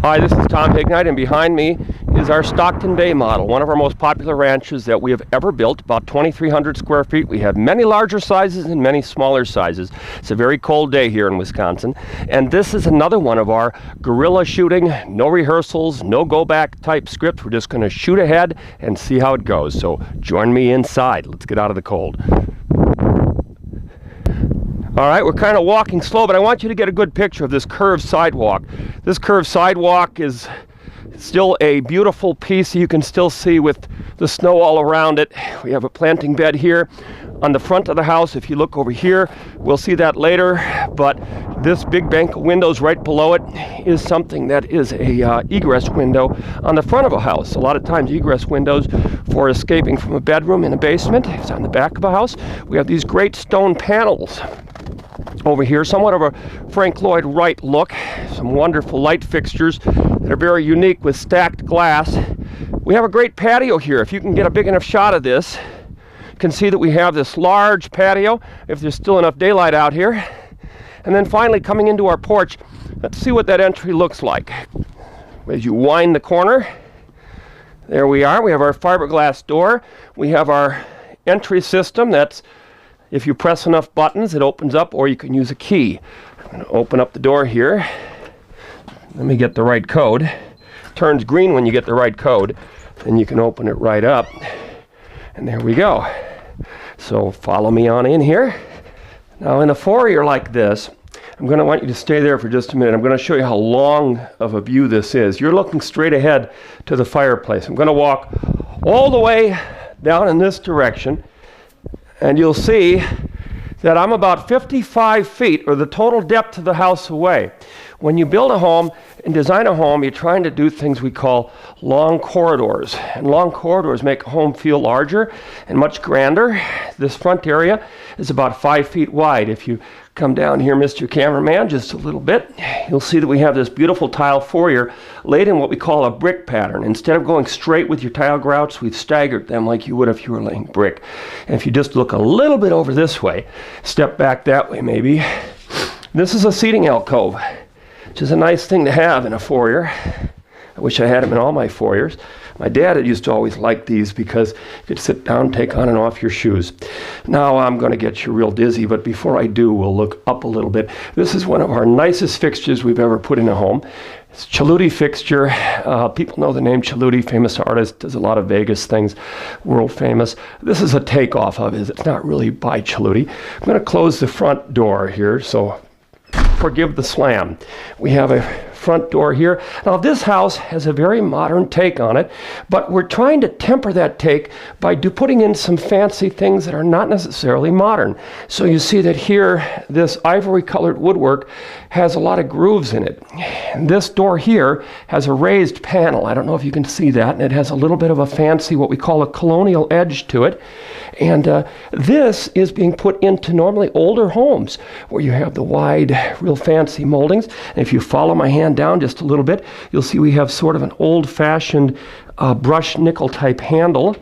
Hi, this is Tom Hignite, and behind me is our Stockton Bay model, one of our most popular ranches that we have ever built, about 2,300 square feet. We have many larger sizes and many smaller sizes. It's a very cold day here in Wisconsin, and this is another one of our guerrilla shooting, no rehearsals, no go-back type script. We're just going to shoot ahead and see how it goes. So join me inside. Let's get out of the cold. All right, we're kind of walking slow, but I want you to get a good picture of this curved sidewalk. This curved sidewalk is still a beautiful piece you can still see with the snow all around it. We have a planting bed here on the front of the house. If you look over here, we'll see that later, but this big bank of windows right below it is something that is a egress window on the front of a house. A lot of times egress windows for escaping from a bedroom in a basement. It's on the back of a house. We have these great stone panels over here, somewhat of a Frank Lloyd Wright look. Some wonderful light fixtures that are very unique with stacked glass. We have a great patio here. If you can get a big enough shot of this, you can see that we have this large patio, if there's still enough daylight out here. And then finally, coming into our porch, let's see what that entry looks like. As you wind the corner, there we are. We have our fiberglass door. We have our entry system. That's, if you press enough buttons, it opens up, or you can use a key. I'm going to open up the door here. Let me get the right code. It turns green when you get the right code. Then you can open it right up. And there we go. So follow me on in here. Now in a foyer like this, I'm going to want you to stay there for just a minute. I'm going to show you how long of a view this is. You're looking straight ahead to the fireplace. I'm going to walk all the way down in this direction, and you'll see that I'm about 55 feet, or the total depth of the house, away. When you build a home and design a home, you're trying to do things we call long corridors. And long corridors make a home feel larger and much grander. This front area is about 5 feet wide. If you come down here, Mr. Cameraman, just a little bit, you'll see that we have this beautiful tile foyer laid in what we call a brick pattern. Instead of going straight with your tile grouts, we've staggered them like you would if you were laying brick. And if you just look a little bit over this way, step back that way maybe, this is a seating alcove, which is a nice thing to have in a foyer. I wish I had them in all my foyers. My dad used to always like these because you could sit down, take on and off your shoes. Now I'm going to get you real dizzy, but before I do, we'll look up a little bit. This is one of our nicest fixtures we've ever put in a home. It's a Chaluti fixture. People know the name Chaluti, famous artist, does a lot of Vegas things, world famous. This is a takeoff of his. It's not really by Chaluti. I'm going to close the front door here, so forgive the slam. We have a front door here. Now this house has a very modern take on it, but we're trying to temper that take by putting in some fancy things that are not necessarily modern. So you see that here, this ivory colored woodwork has a lot of grooves in it. And this door here has a raised panel. I don't know if you can see that, and it has a little bit of a fancy, what we call a colonial edge to it. And this is being put into normally older homes where you have the wide, real fancy moldings. And if you follow my hand down just a little bit, you'll see we have sort of an old-fashioned brushed nickel type handle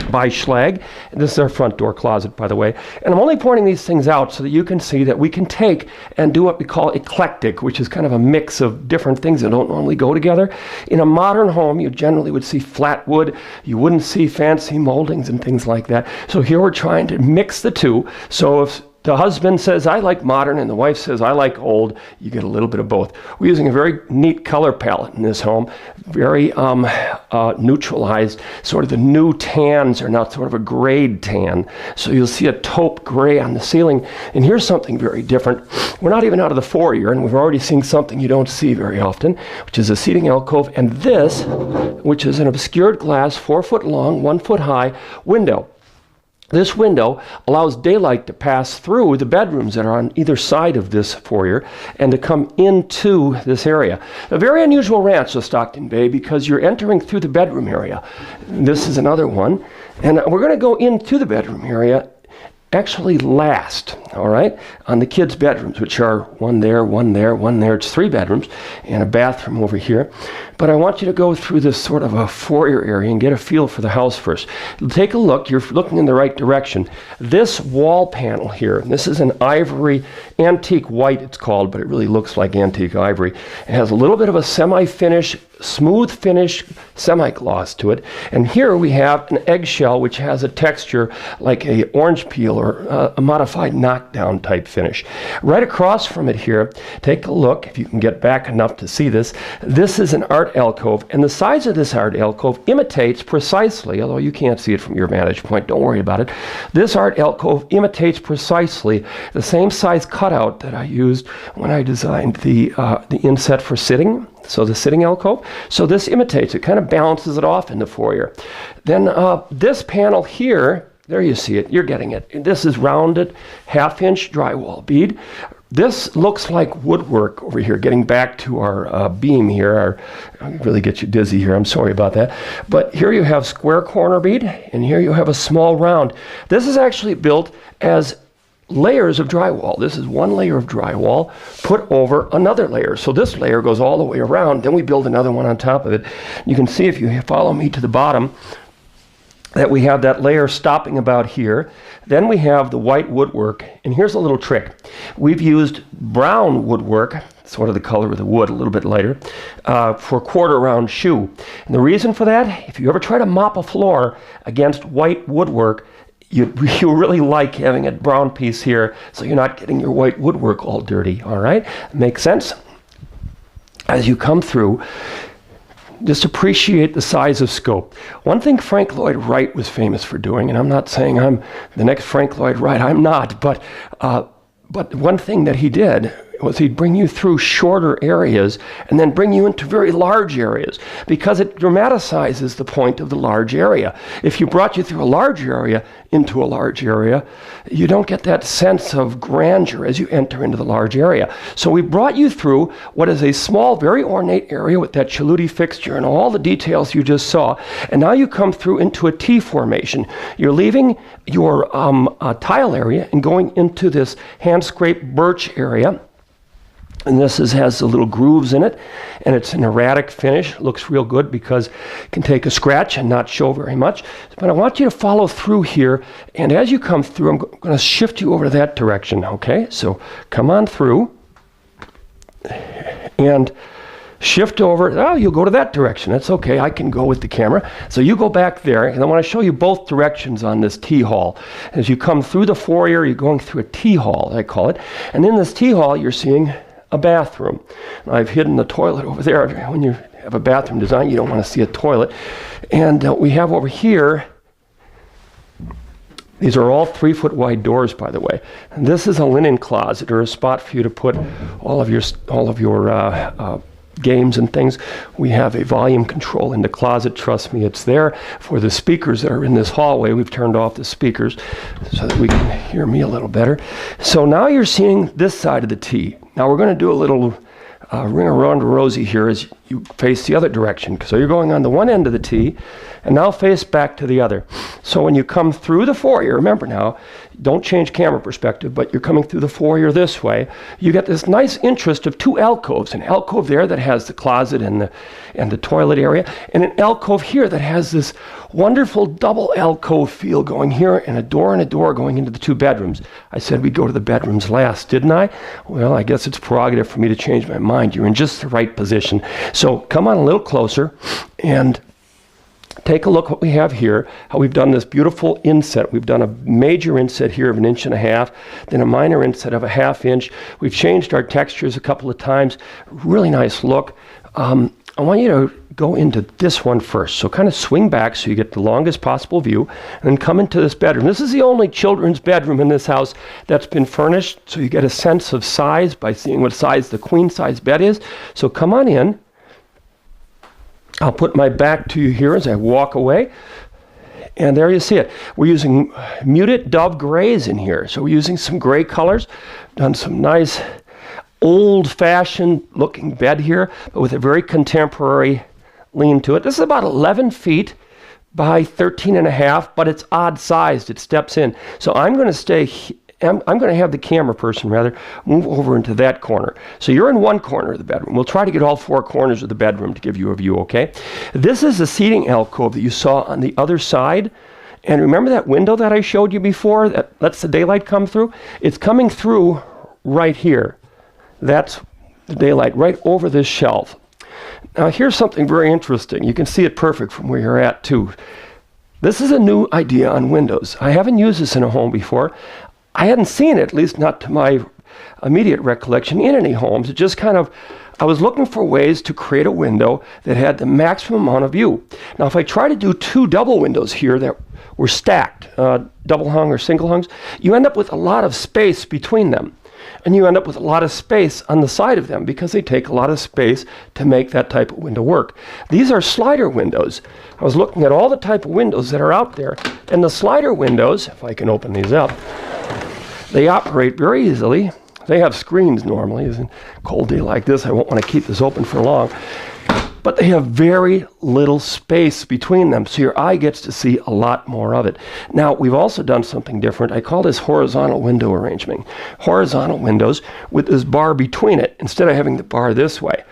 by Schlag. And this is our front door closet, by the way. And I'm only pointing these things out so that you can see that we can take and do what we call eclectic, which is kind of a mix of different things that don't normally go together. In a modern home, you generally would see flat wood. You wouldn't see fancy moldings and things like that. So here we're trying to mix the two. So if the husband says, I like modern, and the wife says, I like old, you get a little bit of both. We're using a very neat color palette in this home, very neutralized. Sort of the new tans are now sort of a grayed tan. So you'll see a taupe gray on the ceiling. And here's something very different. We're not even out of the foyer, and we're already seeing something you don't see very often, which is a seating alcove, and this, which is an obscured glass, 4 foot long, 1 foot high window. This window allows daylight to pass through the bedrooms that are on either side of this foyer and to come into this area. A very unusual ranch, the Stockton Bay, because you're entering through the bedroom area. This is another one. And we're going to go into the bedroom area actually last, all right, on the kids' bedrooms, which are one there, one there, one there. It's 3 bedrooms and a bathroom over here. But I want you to go through this sort of a foyer area and get a feel for the house first. Take a look. You're looking in the right direction. This wall panel here, this is an ivory, antique white it's called, but it really looks like antique ivory. It has a little bit of a semi-finish, smooth finish, semi-gloss to it. And here we have an eggshell, which has a texture like a orange peel or a modified knockdown type finish. Right across from it here, take a look, if you can get back enough to see this. This is an art alcove, and the size of this art alcove imitates precisely, although you can't see it from your vantage point, don't worry about it. This art alcove imitates precisely the same size cutout that I used when I designed the inset for sitting. So the sitting alcove. So this imitates it, kind of balances it off in the foyer. Then this panel here, there you see it, you're getting it. This is rounded 1/2-inch drywall bead. This looks like woodwork over here, getting back to our beam here. I really get you dizzy here, I'm sorry about that. But here you have square corner bead, and here you have a small round. This is actually built as layers of drywall. This is one layer of drywall put over another layer. So this layer goes all the way around, then we build another one on top of it. You can see if you follow me to the bottom that we have that layer stopping about here. Then we have the white woodwork, and here's a little trick. We've used brown woodwork, sort of the color of the wood, a little bit lighter, for quarter round shoe. And the reason for that, if you ever try to mop a floor against white woodwork, you really like having a brown piece here so you're not getting your white woodwork all dirty, all right? Makes sense? As you come through, just appreciate the size of scope. One thing Frank Lloyd Wright was famous for doing, and I'm not saying I'm the next Frank Lloyd Wright, I'm not, but one thing that he did was he'd bring you through shorter areas and then bring you into very large areas because it dramatizes the point of the large area. If you brought you through a large area into a large area, you don't get that sense of grandeur as you enter into the large area. So we brought you through what is a small, very ornate area with that chaluti fixture and all the details you just saw. And now you come through into a T formation. You're leaving your tile area and going into this hand-scraped birch area. And this has the little grooves in it, and it's an erratic finish. Looks real good because it can take a scratch and not show very much. But I want you to follow through here, and as you come through, I'm going to shift you over to that direction, okay? So come on through, and shift over. Oh, you'll go to that direction. That's okay. I can go with the camera. So you go back there, and I want to show you both directions on this T-hall. As you come through the foyer, you're going through a T-hall, I call it. And in this T-hall, you're seeing a bathroom. I've hidden the toilet over there. When you have a bathroom design, you don't want to see a toilet. And we have over here, these are all 3-foot wide doors, by the way. And this is a linen closet, or a spot for you to put all of your games and things. We have a volume control in the closet. Trust me, it's there. For the speakers that are in this hallway, we've turned off the speakers so that we can hear me a little better. So now you're seeing this side of the T. Now we're going to do a little ring around rosy here as you face the other direction. So you're going on the one end of the T, and now face back to the other. So when you come through the foyer, remember now, don't change camera perspective, but you're coming through the foyer this way, you get this nice interest of 2 alcoves. An alcove there that has the closet and the toilet area, and an alcove here that has this wonderful double alcove feel going here, and a door going into the 2 bedrooms. I said we'd go to the bedrooms last, didn't I? Well, I guess it's prerogative for me to change my mind. You're in just the right position. So come on a little closer and take a look what we have here, how we've done this beautiful inset. We've done a major inset here of 1.5 inches, then a minor inset of a 1/2 inch. We've changed our textures a couple of times. Really nice look. I want you to go into this one first. So kind of swing back so you get the longest possible view, and then come into this bedroom. This is the only children's bedroom in this house that's been furnished, so you get a sense of size by seeing what size the queen size bed is. So come on in. I'll put my back to you here as I walk away. And there you see it. We're using muted dove grays in here. So we're using some gray colors. Done some nice old-fashioned looking bed here, but with a very contemporary lean to it. This is about 11 feet by 13.5, but it's odd sized. It steps in. So I'm going to have the camera person rather move over into that corner. So you're in one corner of the bedroom. We'll try to get all four corners of the bedroom to give you a view, okay? This is the seating alcove that you saw on the other side. And remember that window that I showed you before that lets the daylight come through? It's coming through right here. That's the daylight right over this shelf. Now here's something very interesting. You can see it perfect from where you're at too. This is a new idea on windows. I haven't used this in a home before. I hadn't seen it, at least not to my immediate recollection, in any homes. It just kind of, I was looking for ways to create a window that had the maximum amount of view. Now if I try to do two double windows here that were stacked, double hung or single hungs, you end up with a lot of space between them. And you end up with a lot of space on the side of them because they take a lot of space to make that type of window work. These are slider windows. I was looking at all the type of windows that are out there, and the slider windows, if I can open these up, they operate very easily. They have screens normally. In a cold day like this, I won't want to keep this open for long. But they have very little space between them, so your eye gets to see a lot more of it. Now, we've also done something different. I call this horizontal window arrangement. Horizontal windows with this bar between it, instead of having the bar this way.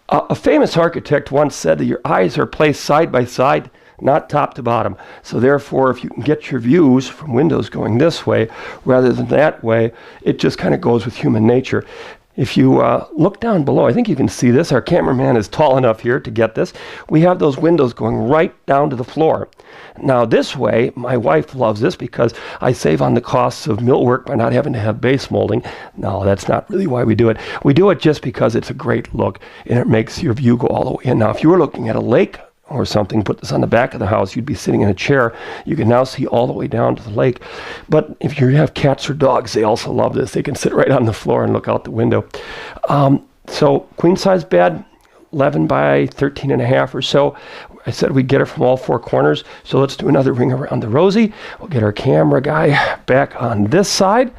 A famous architect once said that your eyes are placed side by side, not top to bottom. So therefore, if you can get your views from windows going this way rather than that way, it just kind of goes with human nature. If you look down below, I think you can see this. Our cameraman is tall enough here to get this. We have those windows going right down to the floor. Now this way, my wife loves this because I save on the costs of millwork by not having to have base molding. No, that's not really why we do it. We do it just because it's a great look and it makes your view go all the way in. Now if you were looking at a lake or something, put this on the back of the house, you'd be sitting in a chair. You can now see all the way down to the lake. But if you have cats or dogs, they also love this. They can sit right on the floor and look out the window. So queen size bed, 11 by 13.5 or so. I said we'd get her from all four corners. So let's do another ring around the rosy. We'll get our camera guy back on this side.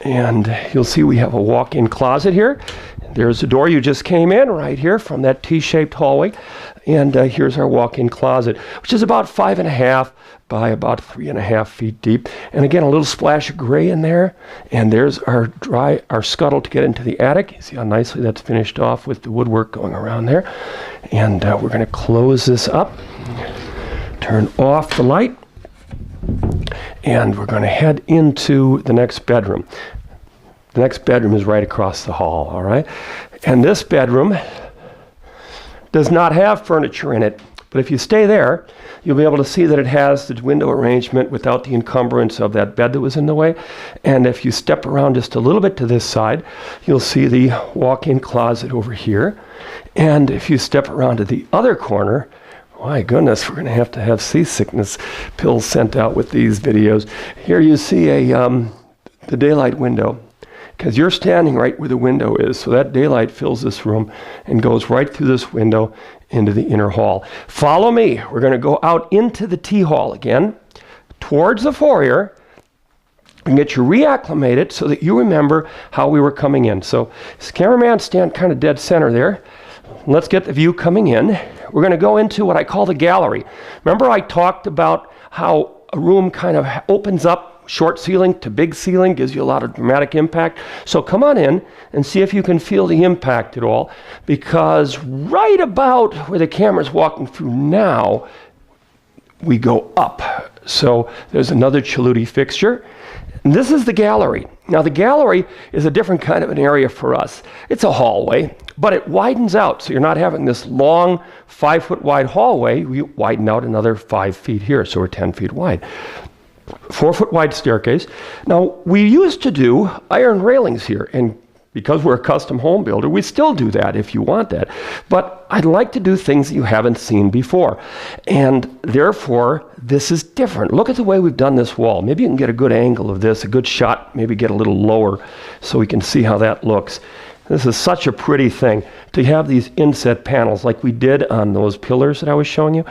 And you'll see we have a walk-in closet here. There's the door you just came in right here from that T-shaped hallway. And here's our walk-in closet, which is about 5.5 by about 3.5 feet deep. And again, a little splash of gray in there. And there's our scuttle to get into the attic. You see how nicely that's finished off with the woodwork going around there. And we're going to close this up, turn off the light, and we're going to head into the next bedroom. The next bedroom is right across the hall, all right? And this bedroom does not have furniture in it, but if you stay there, you'll be able to see that it has the window arrangement without the encumbrance of that bed that was in the way. And if you step around just a little bit to this side, you'll see the walk-in closet over here. And if you step around to the other corner, my goodness, we're going to have seasickness pills sent out with these videos. Here you see the daylight window, because you're standing right where the window is. So that daylight fills this room and goes right through this window into the inner hall. Follow me. We're going to go out into the tea hall again, towards the foyer, and get you reacclimated so that you remember how we were coming in. So cameraman, stand kind of dead center there. Let's get the view coming in. We're going to go into what I call the gallery. Remember I talked about how a room kind of opens up, short ceiling to big ceiling, gives you a lot of dramatic impact. So come on in and see if you can feel the impact at all, because right about where the camera's walking through now, we go up. So there's another Chaluti fixture. And this is the gallery. Now the gallery is a different kind of an area for us. It's a hallway, but it widens out. So you're not having this long 5-foot wide hallway. We widen out another 5 feet here. So we're 10 feet wide. 4-foot wide staircase. Now we used to do iron railings here, and because we're a custom home builder, we still do that if you want that. But I'd like to do things that you haven't seen before. And therefore, this is different. Look at the way we've done this wall. Maybe you can get a good angle of this, a good shot, maybe get a little lower so we can see how that looks. This is such a pretty thing to have these inset panels like we did on those pillars that I was showing you.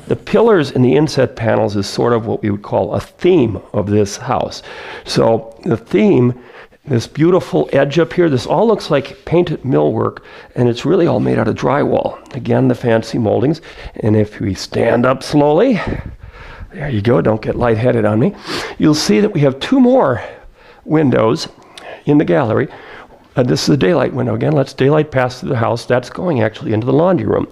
The pillars in the inset panels is sort of what we would call a theme of this house. So the theme, this beautiful edge up here, this all looks like painted millwork, and it's really all made out of drywall. Again, the fancy moldings. And if we stand up slowly, There you go, don't get lightheaded on me. You'll see that we have 2 more windows in the gallery. This is a daylight window. Again, let's daylight pass through the house. That's going actually into the laundry room.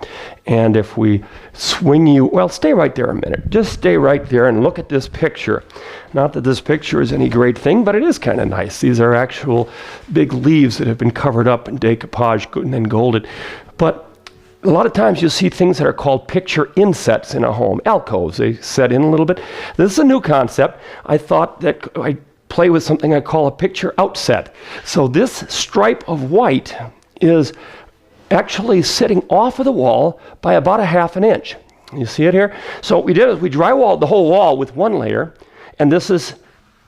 And if we swing you, well, stay right there a minute. Just stay right there and look at this picture. Not that this picture is any great thing, but it is kind of nice. These are actual big leaves that have been covered up in decoupage and then golded. But a lot of times you'll see things that are called picture insets in a home. Alcoves, they set in a little bit. This is a new concept. I thought that I play with something I call a picture outset. So this stripe of white is actually sitting off of the wall by about 1/2 inch. You see it here? So what we did is we drywalled the whole wall with 1 layer, and this is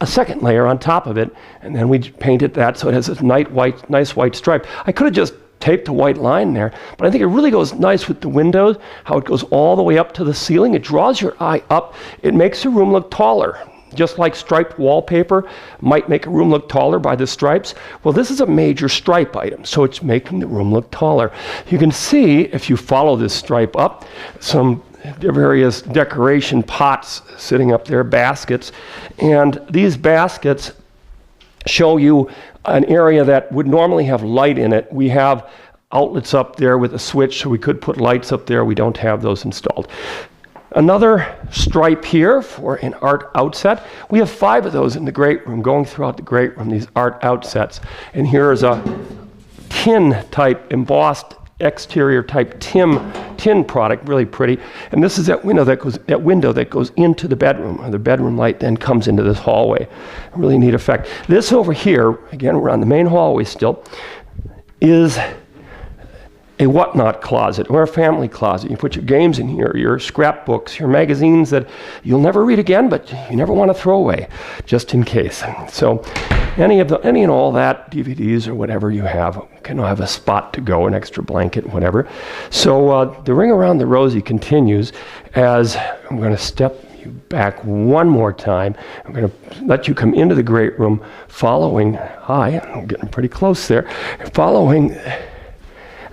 a 2nd layer on top of it, and then we painted that so it has this nice white stripe. I could have just taped a white line there, but I think it really goes nice with the windows, how it goes all the way up to the ceiling. It draws your eye up. It makes the room look taller. Just like striped wallpaper might make a room look taller by the stripes. Well, this is a major stripe item, so it's making the room look taller. You can see, if you follow this stripe up, some various decoration pots sitting up there, baskets. And these baskets show you an area that would normally have light in it. We have outlets up there with a switch, so we could put lights up there. We don't have those installed. Another stripe here for an art outset. We have 5 of those in the great room, going throughout the great room, these art outsets. And here is a tin type, embossed exterior type tin product, really pretty. And this is that window that goes into the bedroom, or the bedroom light then comes into this hallway. Really neat effect. This over here, again, we're on the main hallway still, is a whatnot closet or a family closet. You put your games in here, your scrapbooks, your magazines that you'll never read again, but you never want to throw away, just in case. So any and all that, DVDs or whatever you have, can have a spot to go, an extra blanket, whatever. So the ring around the rosy continues as I'm going to step you back one more time. I'm going to let you come into the great room following, I'm getting pretty close there, following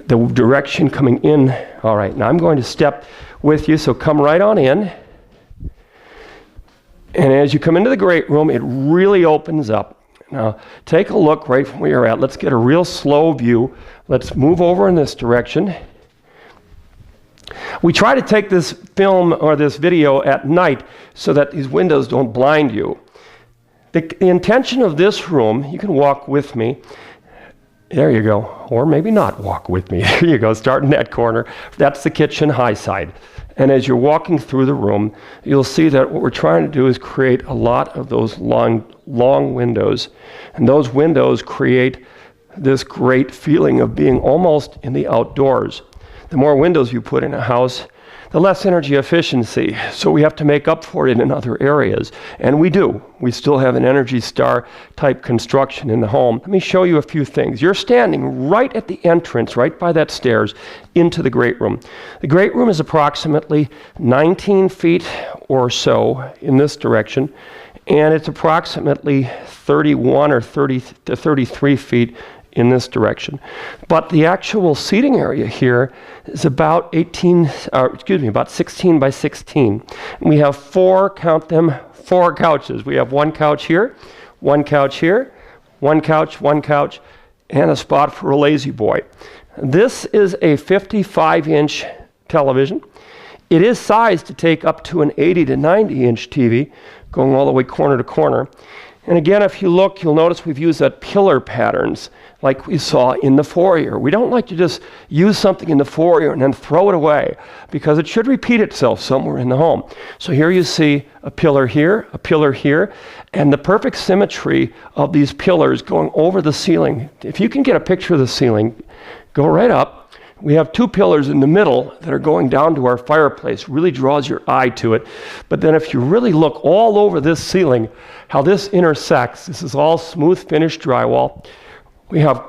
the direction coming in. All right, now I'm going to step with you, so come right on in. And as you come into the great room, it really opens up. Now, take a look right from where you're at. Let's get a real slow view. Let's move over in this direction. We try to take this film or this video at night so that these windows don't blind you. The intention of this room, you can walk with me. There you go. Or maybe not walk with me. There you go, start in that corner. That's the kitchen high side. And as you're walking through the room, you'll see that what we're trying to do is create a lot of those long windows. And those windows create this great feeling of being almost in the outdoors. The more windows you put in a house, the less energy efficiency. So we have to make up for it in other areas. And we do. We still have an Energy Star type construction in the home. Let me show you a few things. You're standing right at the entrance, right by that stairs, into the great room. The great room is approximately 19 feet or so in this direction, and it's approximately 31 or 30 to 33 feet in this direction. But the actual seating area here is about 16 by 16. And we have 4 couches. We have 1 couch here, 1 couch here, 1 couch, and a spot for a lazy boy. This is a 55-inch television. It is sized to take up to an 80 to 90-inch TV, going all the way corner to corner. And again, if you look, you'll notice we've used that pillar patterns like we saw in the foyer. We don't like to just use something in the foyer and then throw it away, because it should repeat itself somewhere in the home. So here you see a pillar here, and the perfect symmetry of these pillars going over the ceiling. If you can get a picture of the ceiling, go right up. We have 2 pillars in the middle that are going down to our fireplace. Really draws your eye to it. But then if you really look all over this ceiling, how this intersects, this is all smooth finished drywall. We have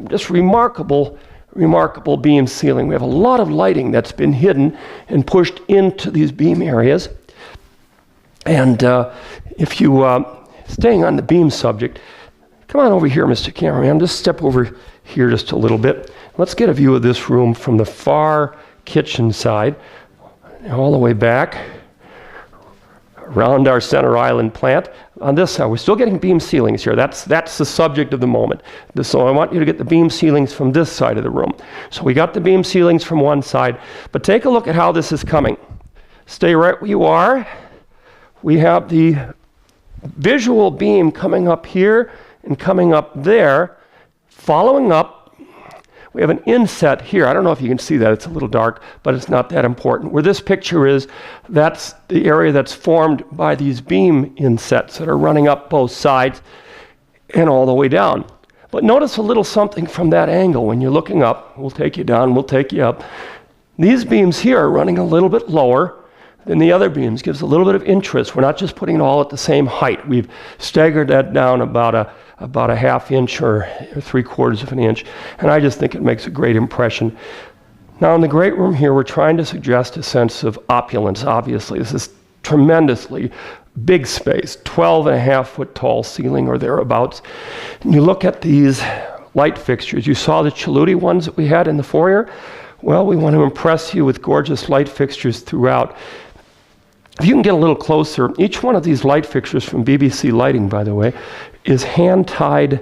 just remarkable beam ceiling. We have a lot of lighting that's been hidden and pushed into these beam areas. And if you, staying on the beam subject, come on over here, Mr. Cameraman. Just step over here just a little bit. Let's get a view of this room from the far kitchen side, all the way back, around our center island plant. On this side, we're still getting beam ceilings here. That's the subject of the moment. So I want you to get the beam ceilings from this side of the room. So we got the beam ceilings from one side, but take a look at how this is coming. Stay right where you are. We have the visual beam coming up here and coming up there. Following up, we have an inset here. I don't know if you can see that. It's a little dark, but it's not that important. Where this picture is, that's the area that's formed by these beam insets that are running up both sides and all the way down. But notice a little something from that angle. When you're looking up, we'll take you down, we'll take you up. These beams here are running a little bit lower than the other beams. Gives a little bit of interest. We're not just putting it all at the same height. We've staggered that down about a ½ inch or 3/4 of an inch, and I just think it makes a great impression. Now in the great room here, we're trying to suggest a sense of opulence. Obviously, this is tremendously big space, 12.5 foot tall ceiling or thereabouts. And you look at these light fixtures. You saw the Chaluti ones that we had in the foyer. Well, we want to impress you with gorgeous light fixtures throughout. If you can get a little closer, each one of these light fixtures from BBC Lighting, by the way, is hand-tied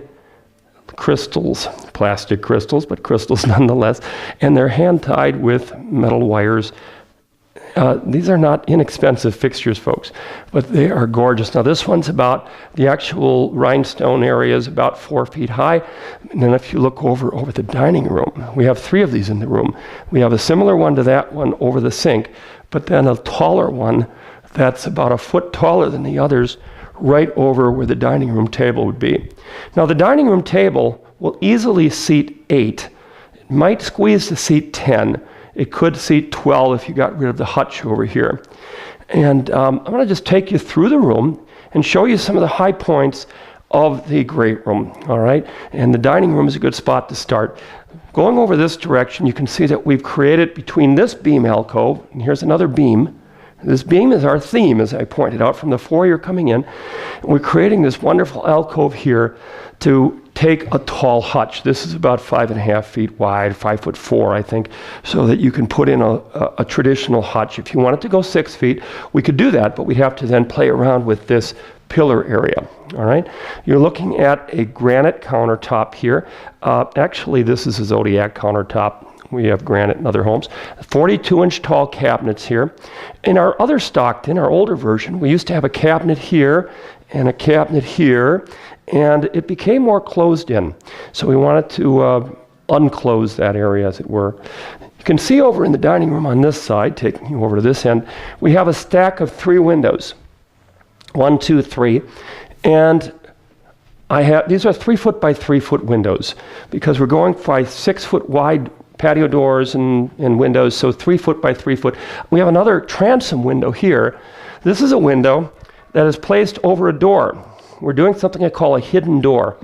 crystals, plastic crystals, but crystals nonetheless, and they're hand-tied with metal wires. These are not inexpensive fixtures, folks, but they are gorgeous. Now this one's about, the actual rhinestone area is about 4 feet high. And then if you look over the dining room, we have 3 of these in the room. We have a similar one to that one over the sink, but then a taller one that's about 1 foot taller than the others, right over where the dining room table would be. Now the dining room table will easily seat 8. It might squeeze to seat 10. It could seat 12 if you got rid of the hutch over here. And I'm going to just take you through the room and show you some of the high points of the great room, all right? And the dining room is a good spot to start. Going over this direction, you can see that we've created between this beam alcove, and here's another beam. This beam is our theme, as I pointed out, from the foyer coming in. And we're creating this wonderful alcove here to take a tall hutch. This is about 5.5 feet wide, 5'4", I think, so that you can put in a traditional hutch. If you wanted to go 6 feet, we could do that, but we'd have to then play around with this pillar area, all right? You're looking at a granite countertop here. Actually, this is a Zodiac countertop. We have granite in other homes. 42-inch tall cabinets here. In our other Stockton, our older version, we used to have a cabinet here and a cabinet here, and it became more closed in. So we wanted to unclose that area, as it were. You can see over in the dining room on this side, taking you over to this end, we have a stack of 3 windows. 1, 2, 3. And these are 3 foot by 3 foot windows, because we're going by 6 foot wide patio doors and windows, so 3 foot by 3 foot. We have another transom window here. This is a window that is placed over a door. We're doing something I call a hidden door.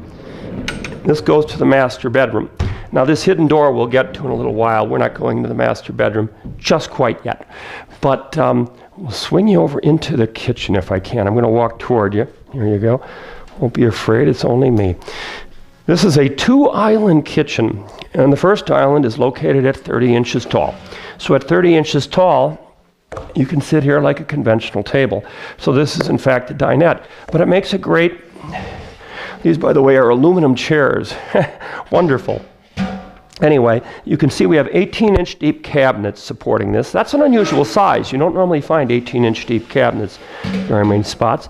This goes to the master bedroom. Now this hidden door we'll get to in a little while. We're not going into the master bedroom just quite yet. But we'll swing you over into the kitchen if I can. I'm going to walk toward you. Here you go. Won't be afraid, it's only me. This is a 2-island kitchen, and the first island is located at 30 inches tall. So at 30 inches tall, you can sit here like a conventional table. So this is in fact a dinette, but it makes a great, these by the way are aluminum chairs, wonderful. Anyway, you can see we have 18-inch deep cabinets supporting this. That's an unusual size. You don't normally find 18-inch deep cabinets very many spots.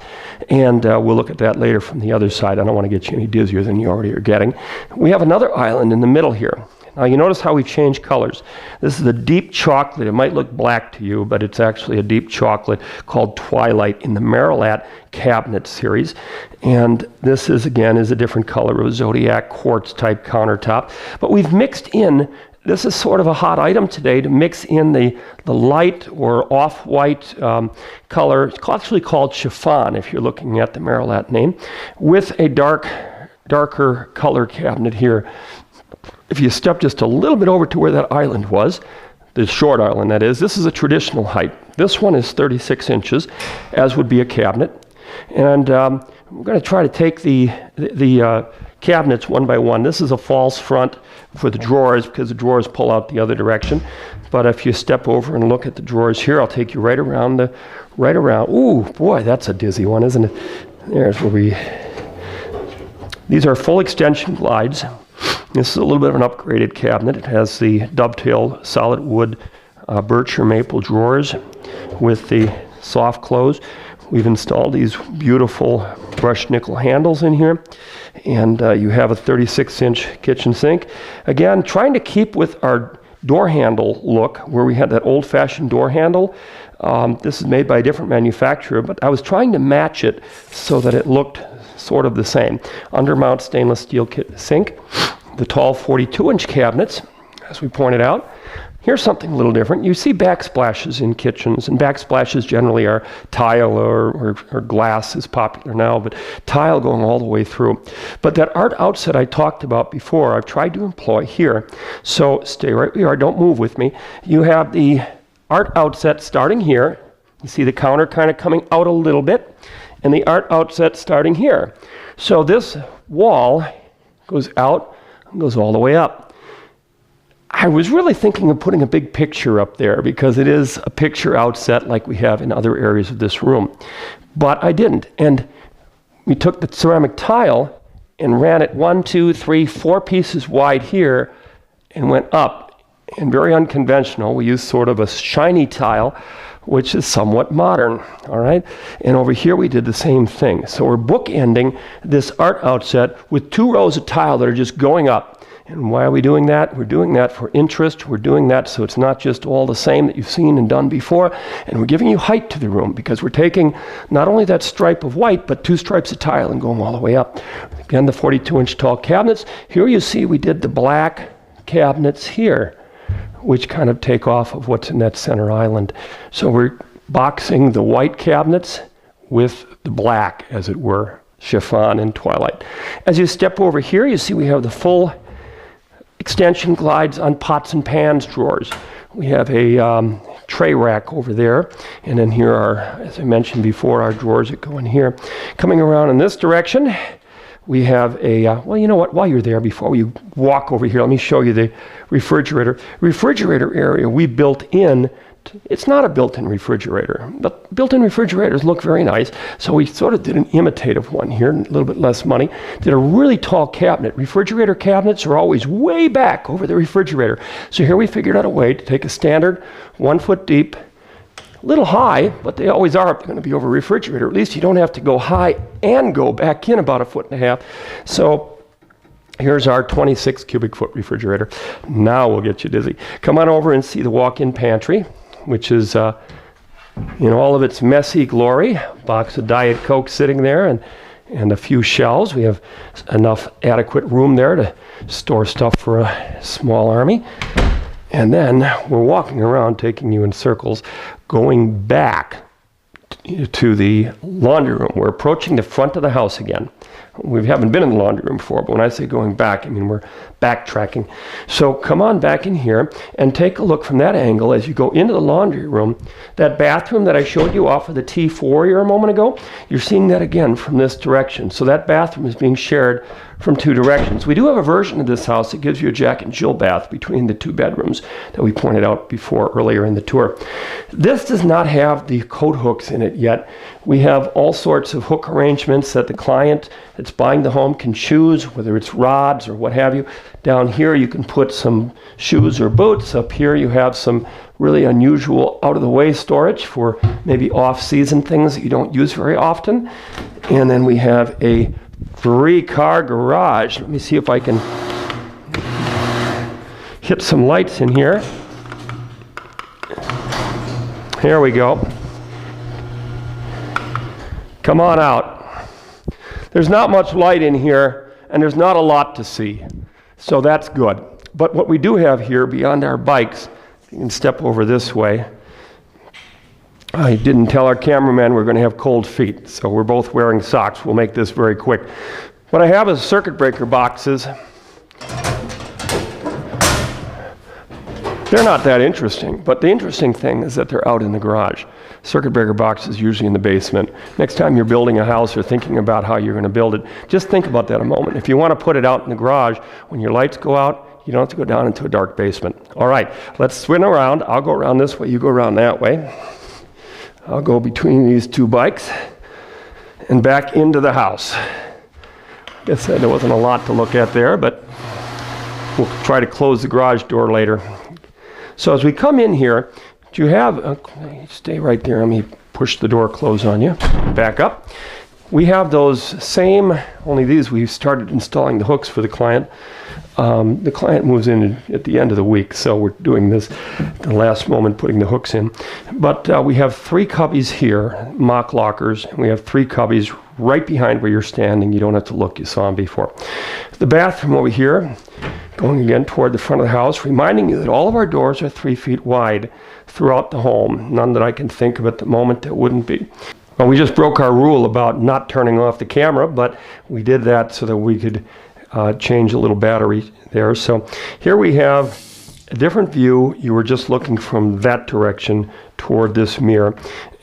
And we'll look at that later from the other side. I don't want to get you any dizzier than you already are getting. We have another island in the middle here. Now you notice how we've changed colors. This is a deep chocolate. It might look black to you, but it's actually a deep chocolate called Twilight in the Marilat cabinet series. And this is, again, is a different color of a Zodiac quartz type countertop. But we've mixed in, this is sort of a hot item today, to mix in the light or off-white color. It's actually called chiffon, if you're looking at the Marilat name, with a darker color cabinet here. If you step just a little bit over to where that island was, the short island that is, this is a traditional height. This one is 36 inches, as would be a cabinet. And we're going to try to take the cabinets one by one. This is a false front for the drawers because the drawers pull out the other direction. But if you step over and look at the drawers here, I'll take you right around. Ooh, boy, that's a dizzy one, isn't it? There's where these are full extension glides. This is a little bit of an upgraded cabinet. It has the dovetail solid wood birch or maple drawers with the soft close. We've installed these beautiful brushed nickel handles in here, and you have a 36-inch kitchen sink. Again, trying to keep with our door handle look, where we had that old-fashioned door handle. This is made by a different manufacturer, but I was trying to match it so that it looked sort of the same. Undermount stainless steel sink, the tall 42-inch cabinets, as we pointed out. Here's something a little different. You see backsplashes in kitchens, and backsplashes generally are tile or glass is popular now, but tile going all the way through. But that art outset I talked about before, I've tried to employ here. So stay right where you are, don't move with me. You have the art outset starting here. You see the counter kind of coming out a little bit, and the art outset starting here. So this wall goes out and goes all the way up. I was really thinking of putting a big picture up there because it is a picture outset like we have in other areas of this room. But I didn't. And we took the ceramic tile and ran it 1, 2, 3, 4 pieces wide here and went up. And very unconventional, we used sort of a shiny tile, which is somewhat modern, all right? And over here we did the same thing. So we're bookending this art outset with 2 rows of tile that are just going up. And why are we doing that? We're doing that for interest. We're doing that so it's not just all the same that you've seen and done before. And we're giving you height to the room because we're taking not only that stripe of white, but 2 stripes of tile and going all the way up. Again, the 42-inch tall cabinets. Here you see we did the black cabinets here, which kind of take off of what's in that center island. So we're boxing the white cabinets with the black, as it were, chiffon and twilight. As you step over here, you see we have the full extension glides on pots and pans drawers. We have a tray rack over there, and then here are, as I mentioned before, our drawers that go in here. Coming around in this direction, we have a, well, you know what, while you're there, before you walk over here, let me show you the refrigerator. Refrigerator area we built in. It's not a built-in refrigerator, but built-in refrigerators look very nice. So we sort of did an imitative one here, a little bit less money. Did a really tall cabinet. Refrigerator cabinets are always way back over the refrigerator. So here we figured out a way to take a standard 1 foot deep, a little high, but they always are if they're going to be over a refrigerator. At least you don't have to go high and go back in about 1.5 feet. So here's our 26 cubic foot refrigerator. Now we'll get you dizzy. Come on over and see the walk-in pantry, which is in all of its messy glory. Box of Diet Coke sitting there and a few shelves. We have enough adequate room there to store stuff for a small army. And then we're walking around, taking you in circles, going back to the laundry room. We're approaching the front of the house again. We haven't been in the laundry room before, but when I say going back, I mean we're backtracking. So come on back in here and take a look from that angle as you go into the laundry room. That bathroom that I showed you off of the T4 a moment ago, you're seeing that again from this direction. So that bathroom is being shared from 2 directions. We do have a version of this house that gives you a Jack and Jill bath between the 2 bedrooms that we pointed out before earlier in the tour. This does not have the coat hooks in it yet. We have all sorts of hook arrangements that the client that's buying the home can choose, whether it's rods or what have you. Down here you can put some shoes or boots. Up here you have some really unusual out-of-the-way storage for maybe off-season things that you don't use very often. And then we have a 3-car garage. Let me see if I can hit some lights in here. Here we go. Come on out. There's not much light in here, and there's not a lot to see. So that's good. But what we do have here, beyond our bikes, you can step over this way. I didn't tell our cameraman we're going to have cold feet, so we're both wearing socks. We'll make this very quick. What I have is circuit breaker boxes. They're not that interesting, but the interesting thing is that they're out in the garage. Circuit breaker box is usually in the basement. Next time you're building a house or thinking about how you're going to build it, just think about that a moment. If you want to put it out in the garage, when your lights go out, you don't have to go down into a dark basement. All right, let's swing around. I'll go around this way, you go around that way. I'll go between these two bikes and back into the house. Like I said, there wasn't a lot to look at there, but we'll try to close the garage door later. So as we come in here, do you have, stay right there, let me push the door close on you, back up. We have those same, only these we've started installing the hooks for the client. The client moves in at the end of the week, so we're doing this at the last moment, putting the hooks in. But we have 3 cubbies here, mock lockers, and we have 3 cubbies right behind where you're standing. You don't have to look, you saw them before. The bathroom over here, going again toward the front of the house, reminding you that all of our doors are 3 feet wide throughout the home. None that I can think of at the moment that wouldn't be. Well, we just broke our rule about not turning off the camera, but we did that so that we could change a little battery there. So here we have a different view. You were just looking from that direction toward this mirror.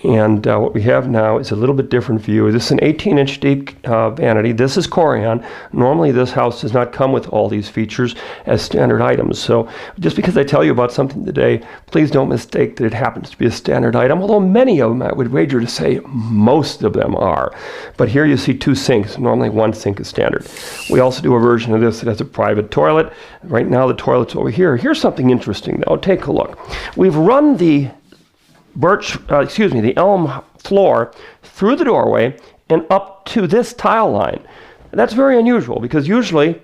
And what we have now is a little bit different view. This is an 18-inch deep vanity. This is Corian. Normally this house does not come with all these features as standard items. So just because I tell you about something today, please don't mistake that it happens to be a standard item, although many of them, I would wager to say most of them are. But here you see 2 sinks. Normally 1 sink is standard. We also do a version of this that has a private toilet. Right now the toilet's over here. Here's something interesting though. Take a look. We've run the the elm floor through the doorway and up to this tile line. And that's very unusual because usually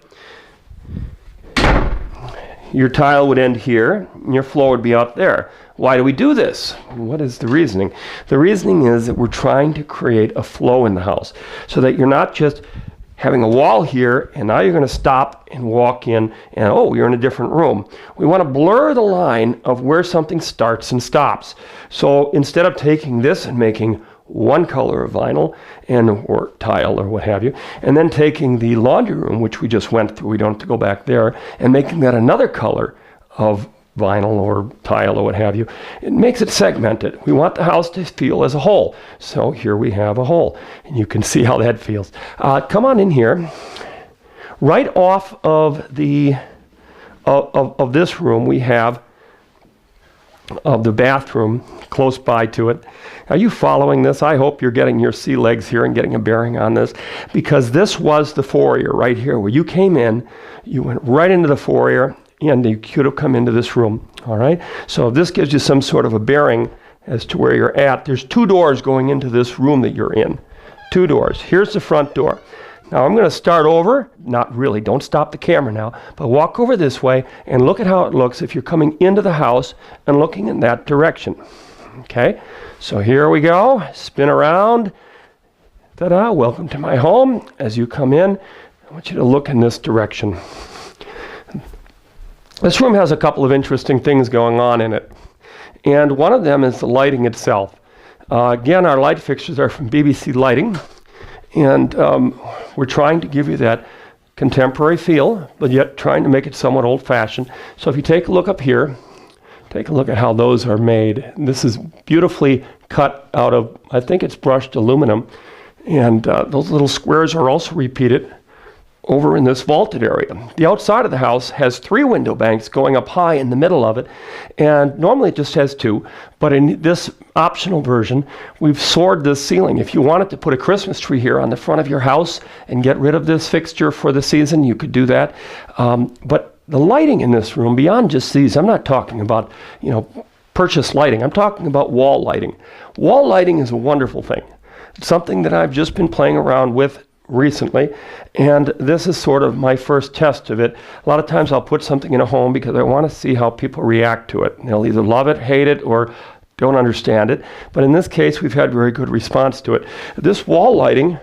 your tile would end here and your floor would be out there. Why do we do this? What is the reasoning? The reasoning is that we're trying to create a flow in the house so that you're not just having a wall here and now you're going to stop and walk in and oh, you're in a different room. We want to blur the line of where something starts and stops. So instead of taking this and making one color of vinyl or tile or what have you, and then taking the laundry room, which we just went through, we don't have to go back there, and making that another color of vinyl or tile or what have you, it makes it segmented. We want the house to feel as a whole. So here we have a whole, and you can see how that feels. Come on in here. Right off of the of this room, we have the bathroom close by to it. Are you following this? I hope you're getting your sea legs here and getting a bearing on this, because this was the foyer right here where you came in, you went right into the foyer, and you could have come into this room. All right, so if this gives you some sort of a bearing as to where you're at, there's 2 doors going into this room that you're in. 2 doors. Here's the front door. Now I'm going to start over, not really, don't stop the camera now, but walk over this way and look at how it looks if you're coming into the house and looking in that direction. Okay, so here we go, spin around. Ta-da, welcome to my home. As you come in, I want you to look in this direction. This room has a couple of interesting things going on in it. And one of them is the lighting itself. Again, our light fixtures are from BBC Lighting. And we're trying to give you that contemporary feel, but yet trying to make it somewhat old-fashioned. So if you take a look up here, take a look at how those are made. This is beautifully cut out of, I think it's brushed aluminum. And those little squares are also repeated over in this vaulted area. The outside of the house has 3 window banks going up high in the middle of it, and normally it just has 2, but in this optional version we've soared this ceiling. If you wanted to put a Christmas tree here on the front of your house and get rid of this fixture for the season, you could do that. But the lighting in this room, beyond just these, I'm not talking about, you know, purchase lighting, I'm talking about wall lighting. Wall lighting is a wonderful thing. It's something that I've just been playing around with recently, and this is sort of my first test of it. A lot of times I'll put something in a home because I want to see how people react to it. They'll either love it, hate it, or don't understand it. But in this case, we've had very good response to it. This wall lighting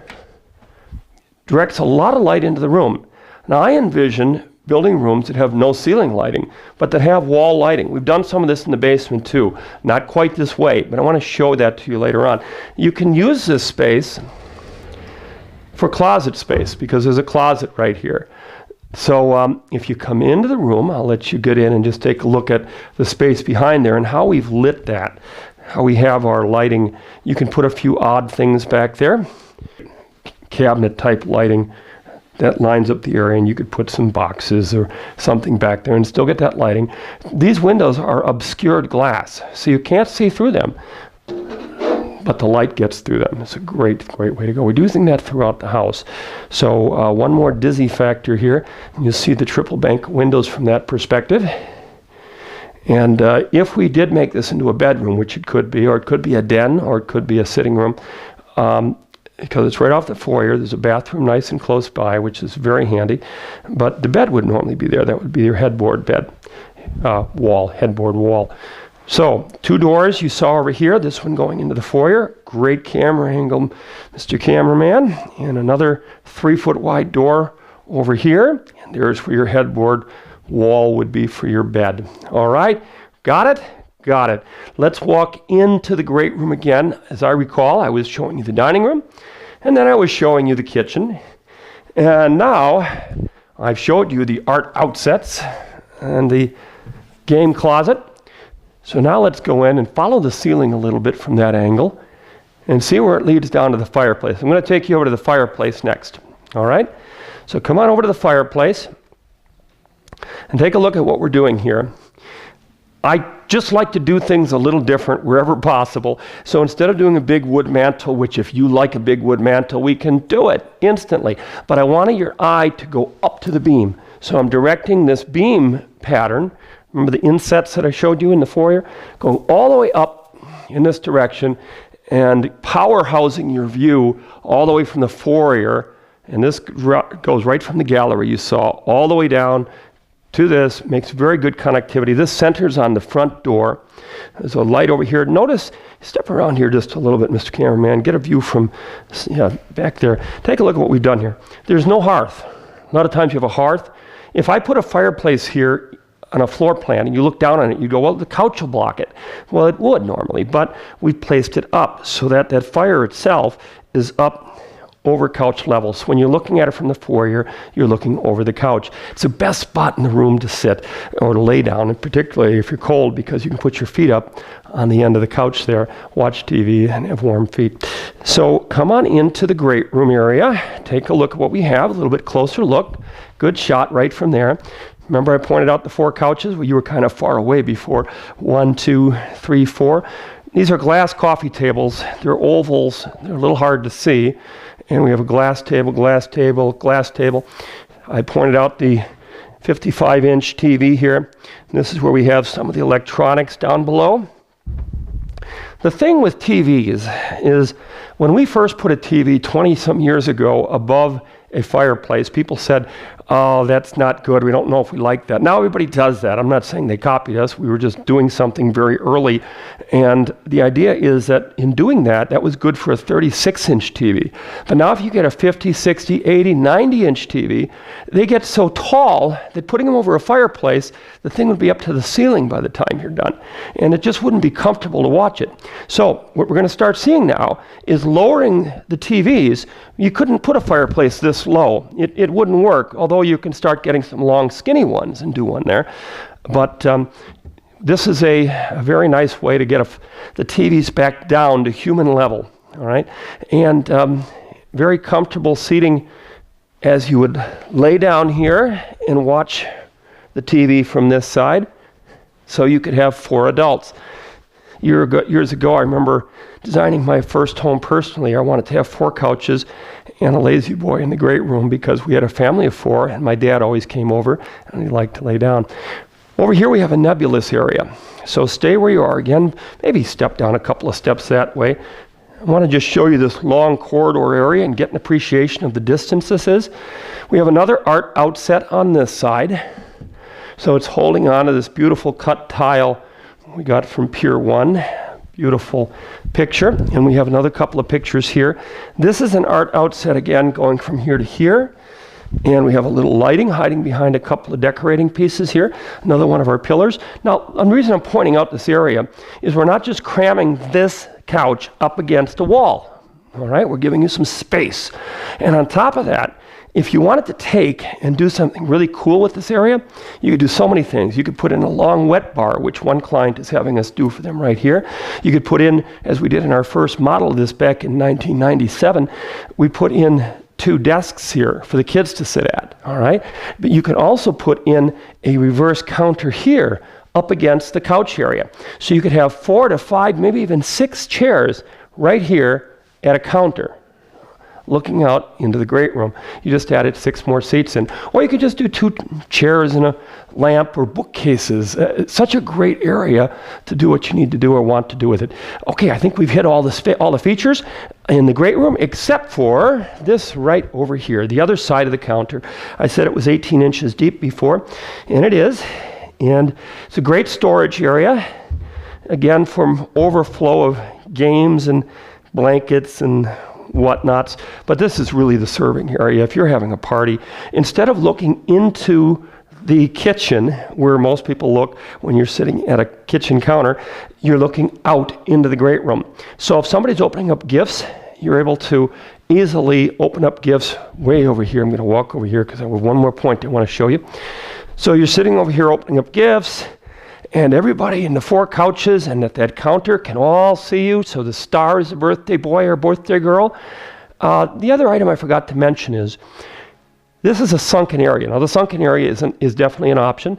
directs a lot of light into the room. Now I envision building rooms that have no ceiling lighting, but that have wall lighting. We've done some of this in the basement too. Not quite this way, but I want to show that to you later on. You can use this space for closet space because there's a closet right here. So if you come into the room, I'll let you get in and just take a look at the space behind there and how we've lit that. how we have our lighting. You can put a few odd things back there. Cabinet type lighting that lines up the area, and you could put some boxes or something back there and still get that lighting. These windows are obscured glass, so you can't see through them, but the light gets through them. It's a great way to go. We're using that throughout the house. So one more dizzy factor here. You'll see the triple bank windows from that perspective. And if we did make this into a bedroom, which it could be, or it could be a den, or it could be a sitting room, because it's right off the foyer, there's a bathroom nice and close by, which is very handy. But the bed would normally be there. That would be your headboard bed, headboard wall. So 2 doors you saw over here, this one going into the foyer. Great camera angle, Mr. Cameraman. And another 3-foot wide door over here. And there's where your headboard wall would be for your bed. All right, got it? Got it. Let's walk into the great room again. As I recall, I was showing you the dining room, and then I was showing you the kitchen. And now I've showed you the art outsets and the game closet. So now let's go in and follow the ceiling a little bit from that angle and see where it leads down to the fireplace. I'm going to take you over to the fireplace next. All right? So come on over to the fireplace and take a look at what we're doing here. I just like to do things a little different wherever possible. So instead of doing a big wood mantle, which if you like a big wood mantle, we can do it instantly. But I wanted your eye to go up to the beam. So I'm directing this beam pattern. Remember the insets that I showed you in the foyer? Going all the way up in this direction and power housing your view all the way from the foyer. And this goes right from the gallery you saw all the way down to this, makes very good connectivity. This centers on the front door. There's a light over here. Notice, step around here just a little bit, Mr. Cameraman. Get a view from back there. Take a look at what we've done here. There's no hearth. A lot of times you have a hearth. If I put a fireplace here on a floor plan and you look down on it, you go, well, the couch will block it. Well, it would normally, but we placed it up so that that fire itself is up over couch level. So when you're looking at it from the foyer, you're looking over the couch. It's the best spot in the room to sit or to lay down, and particularly if you're cold, because you can put your feet up on the end of the couch there, watch TV, and have warm feet. So come on into the great room area. Take a look at what we have, a little bit closer look. Good shot right from there. Remember I pointed out the 4 couches? Well, you were kind of far away before. 1, 2, 3, 4. These are glass coffee tables. They're ovals. They're a little hard to see. And we have a glass table, glass table, glass table. I pointed out the 55-inch TV here. And this is where we have some of the electronics down below. The thing with TVs is when we first put a TV 20-some years ago above a fireplace, people said, oh, that's not good. We don't know if we like that. Now everybody does that. I'm not saying they copied us. We were just doing something very early. And the idea is that in doing that, that was good for a 36-inch TV. But now if you get a 50, 60, 80, 90-inch TV, they get so tall that putting them over a fireplace, the thing would be up to the ceiling by the time you're done. And it just wouldn't be comfortable to watch it. So what we're going to start seeing now is lowering the TVs. You couldn't put a fireplace this low. It wouldn't work, although you can start getting some long skinny ones and do one there. But this is a very nice way to get the TVs back down to human level, all right? And very comfortable seating as you would lay down here and watch the TV from this side. So you could have 4 adults. Years ago, I remember designing my first home personally. I wanted to have 4 couches and a lazy boy in the great room because we had a family of 4 and my dad always came over and he liked to lay down. Over here we have a nebulous area. So stay where you are. Again, maybe step down a couple of steps that way. I want to just show you this long corridor area and get an appreciation of the distance this is. We have another art outset on this side. So it's holding on to this beautiful cut tile we got from Pier 1. Beautiful picture. And we have another couple of pictures here. This is an art outset again going from here to here. And we have a little lighting hiding behind a couple of decorating pieces here. Another one of our pillars. Now, the reason I'm pointing out this area is we're not just cramming this couch up against a wall. All right, we're giving you some space. And on top of that If you wanted to take and do something really cool with this area, you could do so many things. You could put in a long wet bar, which one client is having us do for them right here. You could put in, as we did in our first model of this back in 1997, we put in 2 desks here for the kids to sit at, all right? But you can also put in a reverse counter here up against the couch area. So you could have 4 to 5, maybe even 6 chairs right here at a counter, looking out into the great room. You just added 6 more seats in. Or you could just do 2 chairs and a lamp or bookcases. It's such a great area to do what you need to do or want to do with it. Okay, I think we've hit all the features in the great room, except for this right over here, the other side of the counter. I said it was 18 inches deep before, and it is. And it's a great storage area, again, from overflow of games and blankets and whatnots. But this is really the serving area. If you're having a party, instead of looking into the kitchen, where most people look when you're sitting at a kitchen counter, you're looking out into the great room. So if somebody's opening up gifts, you're able to easily open up gifts way over here. I'm going to walk over here because I have one more point I want to show you. So you're sitting over here opening up gifts, and everybody in the 4 couches and at that counter can all see you. So the star is the birthday boy or birthday girl. The other item I forgot to mention is this is a sunken area. Now the sunken area is definitely an option.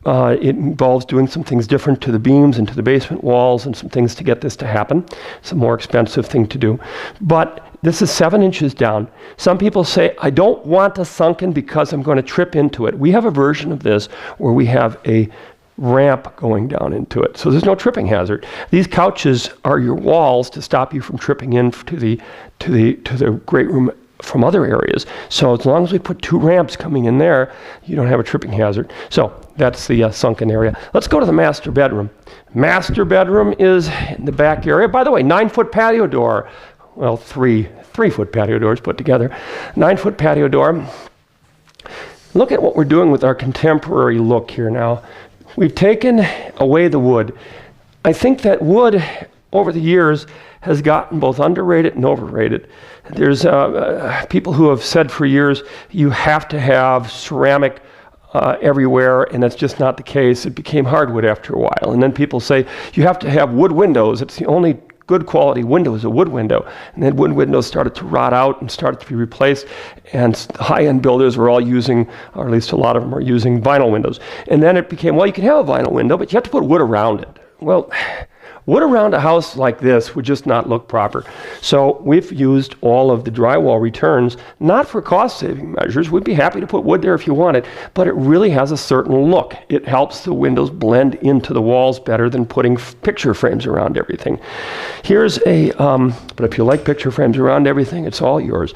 It involves doing some things different to the beams and to the basement walls and some things to get this to happen. It's a more expensive thing to do. But this is 7 inches down. Some people say, I don't want a sunken because I'm going to trip into it. We have a version of this where we have a ramp going down into it. So there's no tripping hazard. These couches are your walls to stop you from tripping into the great room from other areas. So as long as we put 2 ramps coming in there, you don't have a tripping hazard. So that's the sunken area. Let's go to the master bedroom. Master bedroom is in the back area. By the way, 9-foot patio door. Well, 3-foot patio doors put together. 9-foot patio door. Look at what we're doing with our contemporary look here now. We've taken away the wood. I think that wood over the years has gotten both underrated and overrated. There's people who have said for years, you have to have ceramic everywhere, and that's just not the case. It became hardwood after a while. And then people say, you have to have wood windows. It's the only good quality window is a wood window. And then wood windows started to rot out and started to be replaced. And high-end builders were all using, or at least a lot of them are using vinyl windows. And then it became, well, you can have a vinyl window, but you have to put wood around it. Well, wood around a house like this would just not look proper. So we've used all of the drywall returns, not for cost-saving measures. We'd be happy to put wood there if you wanted, but it really has a certain look. It helps the windows blend into the walls better than putting picture frames around everything. Here's a, but if you like picture frames around everything, it's all yours.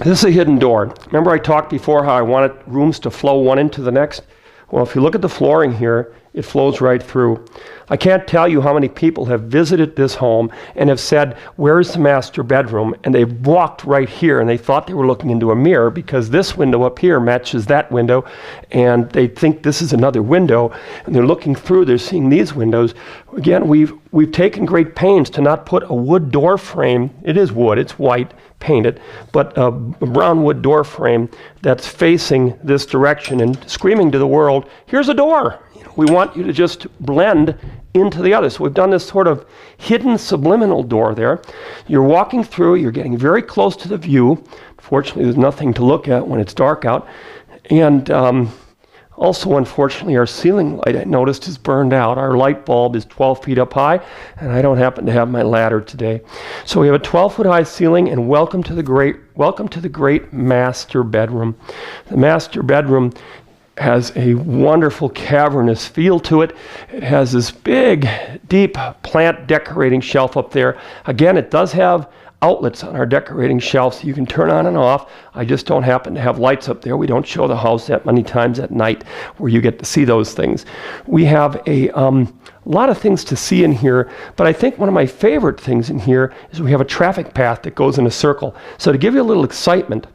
This is a hidden door. Remember I talked before how I wanted rooms to flow one into the next? Well, if you look at the flooring here, it flows right through. I can't tell you how many people have visited this home and have said, where's the master bedroom? And they've walked right here and they thought they were looking into a mirror because this window up here matches that window, and they think this is another window, and they're looking through, they're seeing these windows. Again, we've taken great pains to not put a wood door frame. It is wood, it's white, painted, but a brown wood door frame that's facing this direction and screaming to the world, here's a door. We want you to just blend into the other. So we've done this sort of hidden subliminal door there. You're walking through, you're getting very close to the view. Fortunately, there's nothing to look at when it's dark out. And also, unfortunately, our ceiling light, I noticed, is burned out. Our light bulb is 12 feet up high, and I don't happen to have my ladder today. So we have a 12-foot high ceiling, and welcome to the great master bedroom. The master bedroom has a wonderful cavernous feel to it. It has this big, deep plant decorating shelf up there. Again, it does have outlets on our decorating shelf so you can turn on and off. I just don't happen to have lights up there. We don't show the house that many times at night where you get to see those things. We have a lot of things to see in here, but I think one of my favorite things in here is we have a traffic path that goes in a circle. So to give you a little excitement,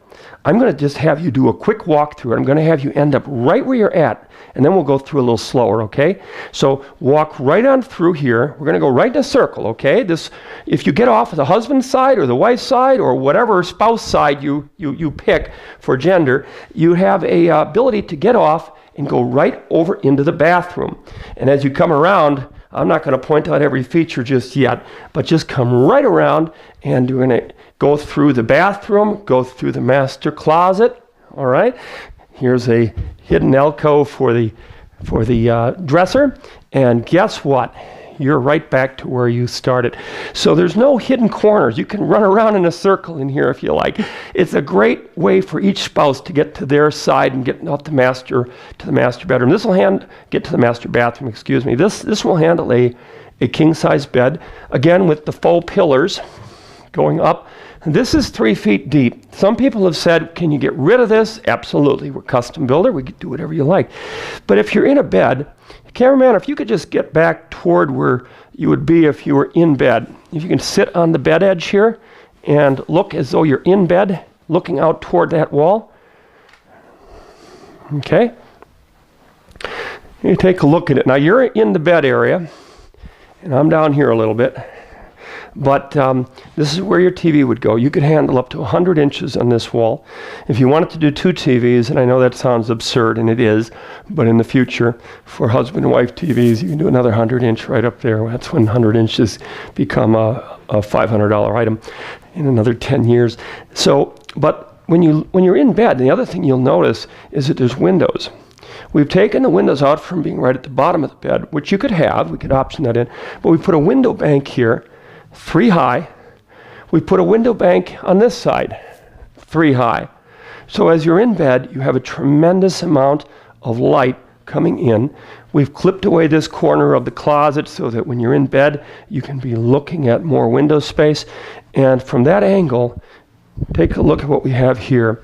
I'm going to just have you do a quick walkthrough. I'm going to have you end up right where you're at, and then we'll go through a little slower, okay? So walk right on through here. We're going to go right in a circle, okay? This, if you get off the husband's side or the wife's side or whatever spouse side you pick for gender, you have a ability to get off and go right over into the bathroom. And as you come around, I'm not going to point out every feature just yet, but just come right around, and we're going to go through the bathroom, go through the master closet. All right. Here's a hidden alcove for the dresser, and guess what? You're right back to where you started. So there's no hidden corners. You can run around in a circle in here if you like. It's a great way for each spouse to get to their side and get off the master bedroom. This will get to the master bathroom. Excuse me. This will handle a king size bed, again with the faux pillars going up. This is 3 feet deep. Some people have said, can you get rid of this? Absolutely. We're custom builder. We can do whatever you like. But if you're in a bed, cameraman, if you could just get back toward where you would be if you were in bed. If you can sit on the bed edge here and look as though you're in bed, looking out toward that wall. Okay. You take a look at it. Now you're in the bed area, and I'm down here a little bit. But this is where your TV would go. You could handle up to 100 inches on this wall. If you wanted to do 2 TVs, and I know that sounds absurd, and it is, but in the future, for husband and wife TVs, you can do another 100-inch right up there. That's when 100 inches become a $500 item in another 10 years. So, but when you're in bed, the other thing you'll notice is that there's windows. We've taken the windows out from being right at the bottom of the bed, which you could have. We could option that in. But we put a window bank here, 3 high. We put a window bank on this side, 3 high. So as you're in bed, you have a tremendous amount of light coming in. We've clipped away this corner of the closet so that when you're in bed, you can be looking at more window space. And from that angle, take a look at what we have here.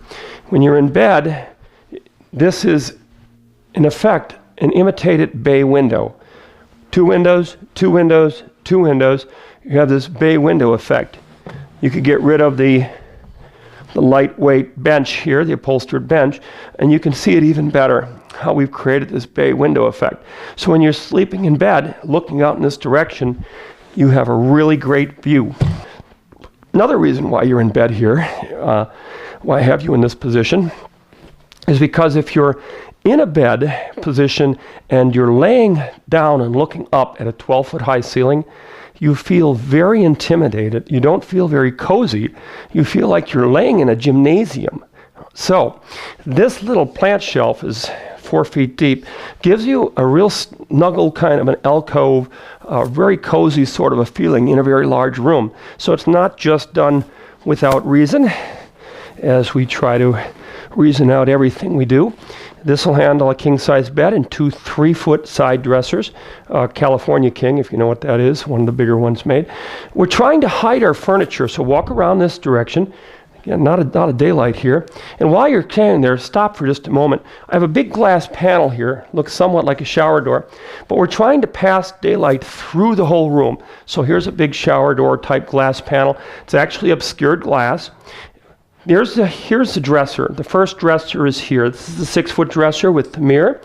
When you're in bed, this is, in effect, an imitated bay window. 2 windows, 2 windows, 2 windows. You have this bay window effect. You could get rid of the lightweight bench here, the upholstered bench, and you can see it even better, how we've created this bay window effect. So when you're sleeping in bed, looking out in this direction, you have a really great view. Another reason why you're in bed here, why I have you in this position, is because if you're in a bed position and you're laying down and looking up at a 12-foot high ceiling, you feel very intimidated. You don't feel very cozy. You feel like you're laying in a gymnasium. So this little plant shelf is 4 feet deep, gives you a real snuggle kind of an alcove, a very cozy sort of a feeling in a very large room. So it's not just done without reason, as we try to reason out everything we do. This will handle a king-size bed and 2 3-foot side dressers. California King, if you know what that is, one of the bigger ones made. We're trying to hide our furniture, so walk around this direction. Again, not a daylight here. And while you're standing there, stop for just a moment. I have a big glass panel here, looks somewhat like a shower door, but we're trying to pass daylight through the whole room. So here's a big shower door type glass panel. It's actually obscured glass. Here's the dresser. The first dresser is here. This is the 6-foot dresser with the mirror.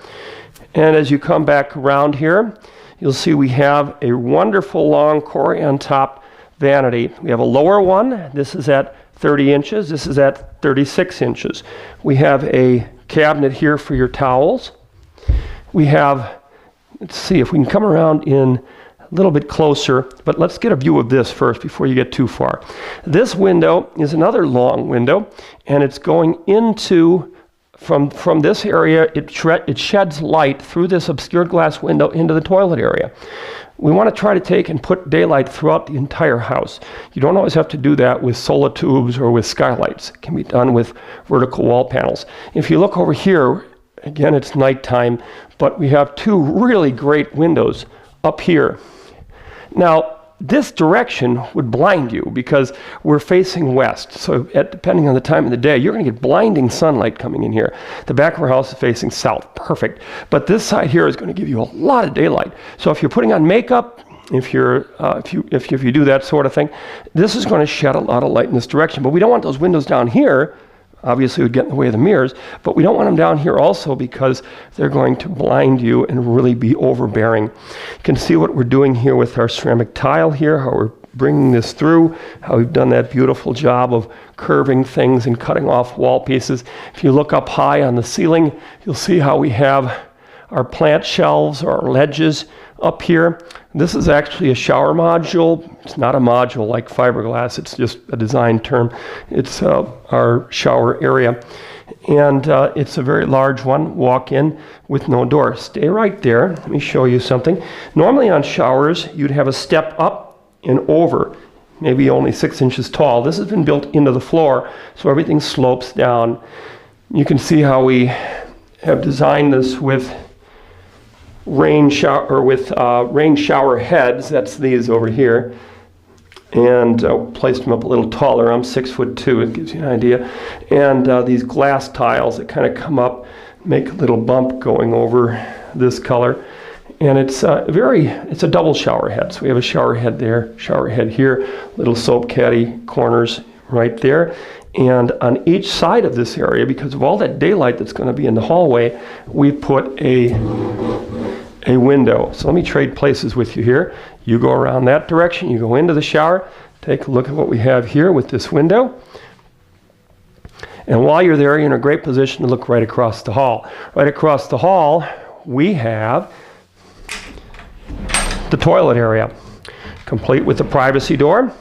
And as you come back around here, you'll see we have a wonderful long Corian top vanity. We have a lower one. This is at 30 inches. This is at 36 inches. We have a cabinet here for your towels. We have, let's see if we can come around in a little bit closer, but let's get a view of this first before you get too far. This window is another long window, and it's going into, from this area, it sheds light through this obscured glass window into the toilet area. We want to try to take and put daylight throughout the entire house. You don't always have to do that with solar tubes or with skylights. It can be done with vertical wall panels. If you look over here, again, it's nighttime, but we have 2 really great windows up here. Now, this direction would blind you because we're facing west. So depending on the time of the day, you're going to get blinding sunlight coming in here. The back of our house is facing south. Perfect. But this side here is going to give you a lot of daylight. So if you're putting on makeup, if you do that sort of thing, this is going to shed a lot of light in this direction. But we don't want those windows down here obviously would get in the way of the mirrors, but we don't want them down here also because they're going to blind you and really be overbearing. You can see what we're doing here with our ceramic tile here, how we're bringing this through, how we've done that beautiful job of curving things and cutting off wall pieces. If you look up high on the ceiling, you'll see how we have our plant shelves or our ledges up here. This is actually a shower module. It's not a module like fiberglass, it's just a design term. It's our shower area. And it's a very large one. Walk in with no door. Stay right there. Let me show you something. Normally on showers, you'd have a step up and over, maybe only 6 inches tall. This has been built into the floor, so everything slopes down. You can see how we have designed this with rain shower heads. That's these over here, and placed them up a little taller. I'm 6'2". It gives you an idea. And these glass tiles that kind of come up, make a little bump going over this color. And it's a double shower head. So we have a shower head there, shower head here, little soap caddy corners right there. And on each side of this area, because of all that daylight that's going to be in the hallway, we put a window. So let me trade places with you here. You go around that direction, you go into the shower, take a look at what we have here with this window. And while you're there, you're in a great position to look right across the hall. Right across the hall, we have the toilet area, complete with the privacy door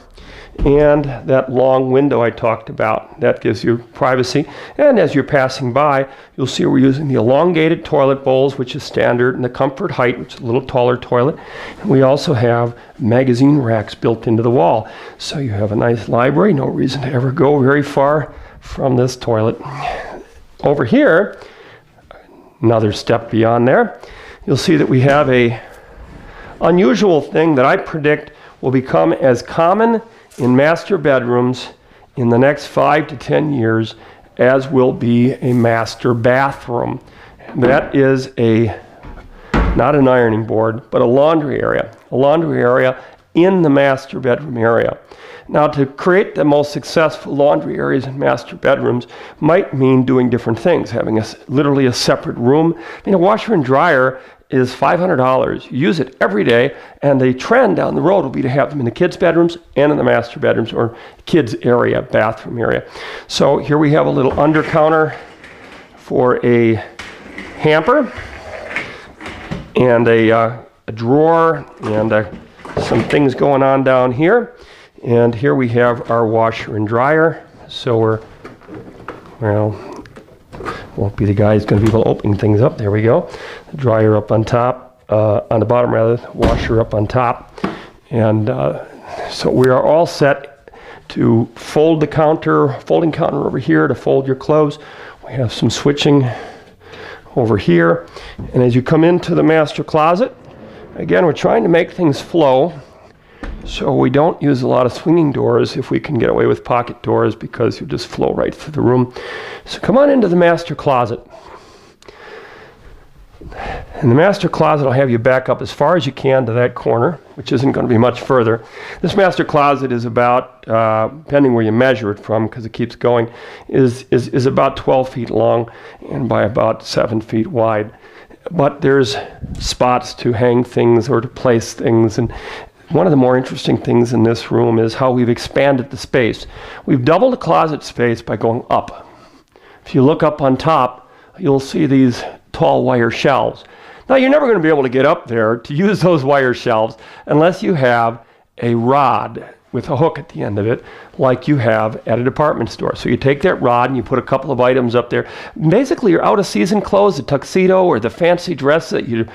and that long window I talked about. That gives you privacy. And as you're passing by, you'll see we're using the elongated toilet bowls, which is standard, and the comfort height, which is a little taller toilet. And we also have magazine racks built into the wall. So you have a nice library, no reason to ever go very far from this toilet. Over here, another step beyond there, you'll see that we have a unusual thing that I predict will become as common in master bedrooms in the next 5 to 10 years as will be a master bathroom. That is not an ironing board, but a laundry area. A laundry area in the master bedroom area. Now, to create the most successful laundry areas in master bedrooms might mean doing different things, having literally a separate room. I mean, a washer and dryer is $500. You use it every day, and the trend down the road will be to have them in the kids' bedrooms and in the master bedrooms or kids' area, bathroom area. So here we have a little under counter for a hamper and a drawer and some things going on down here. And here we have our washer and dryer. So won't be the guy who's going to be able to open things up. There we go. The dryer up on top, on the bottom rather, the washer up on top. And so we are all set to fold the counter, folding counter over here to fold your clothes. We have some switching over here. And as you come into the master closet, again, we're trying to make things flow. So we don't use a lot of swinging doors if we can get away with pocket doors, because you just flow right through the room. So come on into the master closet. In the master closet, I'll have you back up as far as you can to that corner, which isn't going to be much further. This master closet is about, depending where you measure it from, because it keeps going, is about 12 feet long and by about 7 feet wide. But there's spots to hang things or to place things. And one of the more interesting things in this room is how we've expanded the space. We've doubled the closet space by going up. If you look up on top, you'll see these tall wire shelves. Now, you're never going to be able to get up there to use those wire shelves unless you have a rod with a hook at the end of it, like you have at a department store. So you take that rod and you put a couple of items up there. Basically, your out-of-season clothes, the tuxedo or the fancy dress that you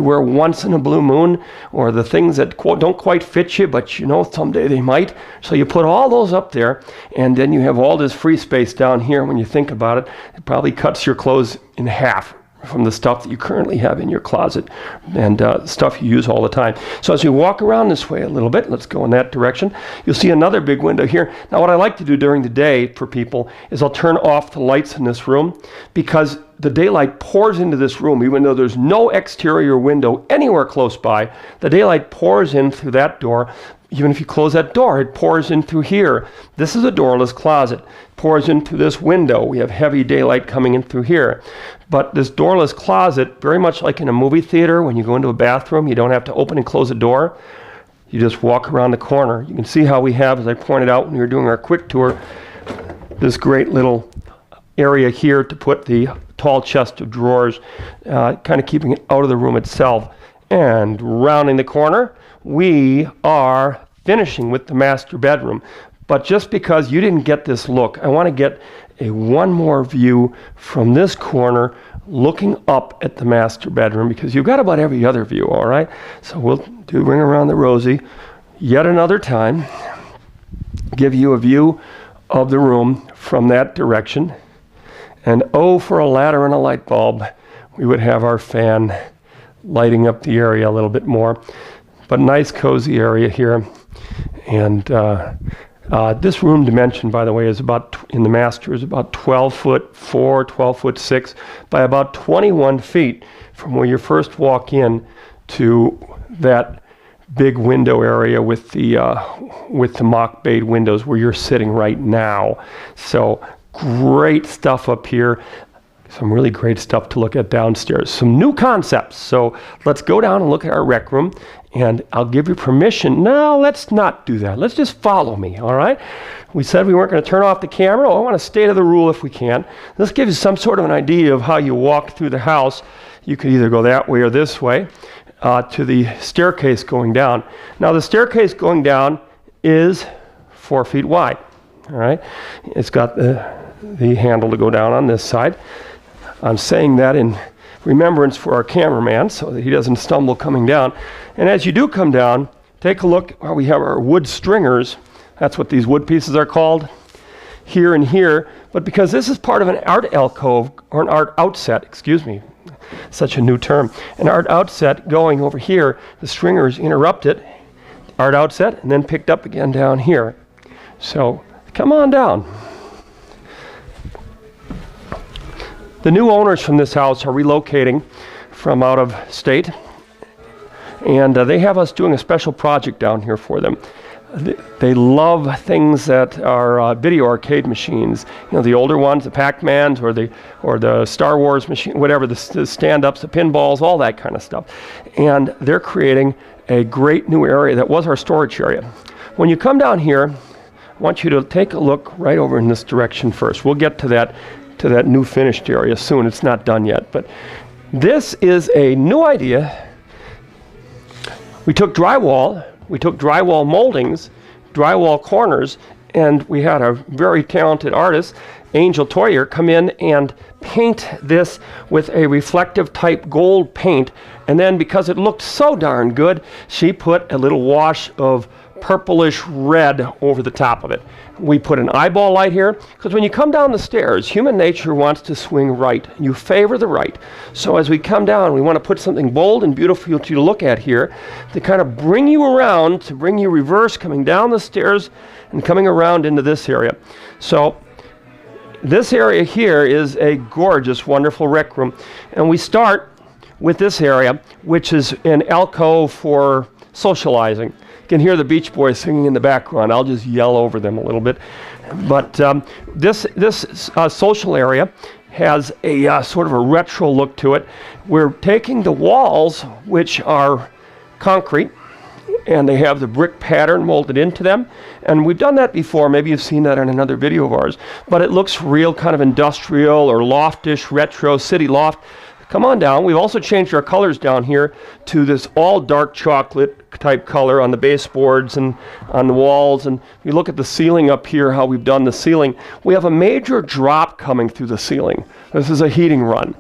wear once in a blue moon, or the things that don't quite fit you, but you know someday they might. So you put all those up there, and then you have all this free space down here. When you think about it, it probably cuts your clothes in half from the stuff that you currently have in your closet and stuff you use all the time. So as we walk around this way a little bit, let's go in that direction, you'll see another big window here. Now, what I like to do during the day for people is I'll turn off the lights in this room, because the daylight pours into this room. Even though there's no exterior window anywhere close by, the daylight pours in through that door. even if you close that door, it pours in through here. This is a doorless closet. Pours into this window. We have heavy daylight coming in through here. But this doorless closet, very much like in a movie theater, when you go into a bathroom, you don't have to open and close a door. You just walk around the corner. You can see how we have, as I pointed out when we were doing our quick tour, this great little area here to put the tall chest of drawers, kind of keeping it out of the room itself. And rounding the corner, we are finishing with the master bedroom. But just because you didn't get this look, I want to get one more view from this corner looking up at the master bedroom, because you've got about every other view, all right? So we'll do Ring Around the Rosie yet another time, give you a view of the room from that direction. And oh, for a ladder and a light bulb, we would have our fan lighting up the area a little bit more. But nice cozy area here. And this room dimension, by the way, is about, in the master, is about 12'4", 12'6", by about 21 feet from where you first walk in to that big window area with the mock bayed windows where you're sitting right now. So great stuff up here. Some really great stuff to look at downstairs. Some new concepts. So let's go down and look at our rec room, and I'll give you permission. No, let's not do that. Let's just follow me, all right? We said we weren't going to turn off the camera. I want to stay to the rule if we can. This gives you some sort of an idea of how you walk through the house. You could either go that way or this way to the staircase going down. Now the staircase going down is 4 feet wide, all right? It's got the handle to go down on this side. I'm saying that in remembrance for our cameraman so that he doesn't stumble coming down. And as you do come down, take a look where we have our wood stringers. That's what these wood pieces are called, here and here. But because this is part of an art alcove, or an art outset, excuse me, such a new term, an art outset going over here, the stringers interrupt it, art outset, and then picked up again down here. So come on down. The new owners from this house are relocating from out of state, and they have us doing a special project down here for them. They love things that are video arcade machines, you know, the older ones, the Pac-Mans or the Star Wars machine, whatever, the stand-ups, the pinballs, all that kind of stuff. And they're creating a great new area that was our storage area. When you come down here, I want you to take a look right over in this direction first. We'll get to that new finished area soon. It's not done yet, but this is a new idea. We took drywall moldings, drywall corners, and we had a very talented artist, Angel Toyer, come in and paint this with a reflective type gold paint. And then because it looked so darn good, she put a little wash of purplish red over the top of it. We put an eyeball light here, because when you come down the stairs, human nature wants to swing right. You favor the right. So as we come down, we want to put something bold and beautiful for you to look at here to kind of bring you around, to bring you reverse, coming down the stairs and coming around into this area. So this area here is a gorgeous, wonderful rec room. And we start with this area, which is an alcove for socializing. You can hear the Beach Boys singing in the background. I'll just yell over them a little bit. But this social area has a sort of a retro look to it. We're taking the walls, which are concrete, and they have the brick pattern molded into them. And we've done that before. Maybe you've seen that in another video of ours. But it looks real kind of industrial or loftish, retro, city loft. Come on down. We've also changed our colors down here to this all dark chocolate type color on the baseboards and on the walls. And if you look at the ceiling up here, how we've done the ceiling, we have a major drop coming through the ceiling. This is a heating run.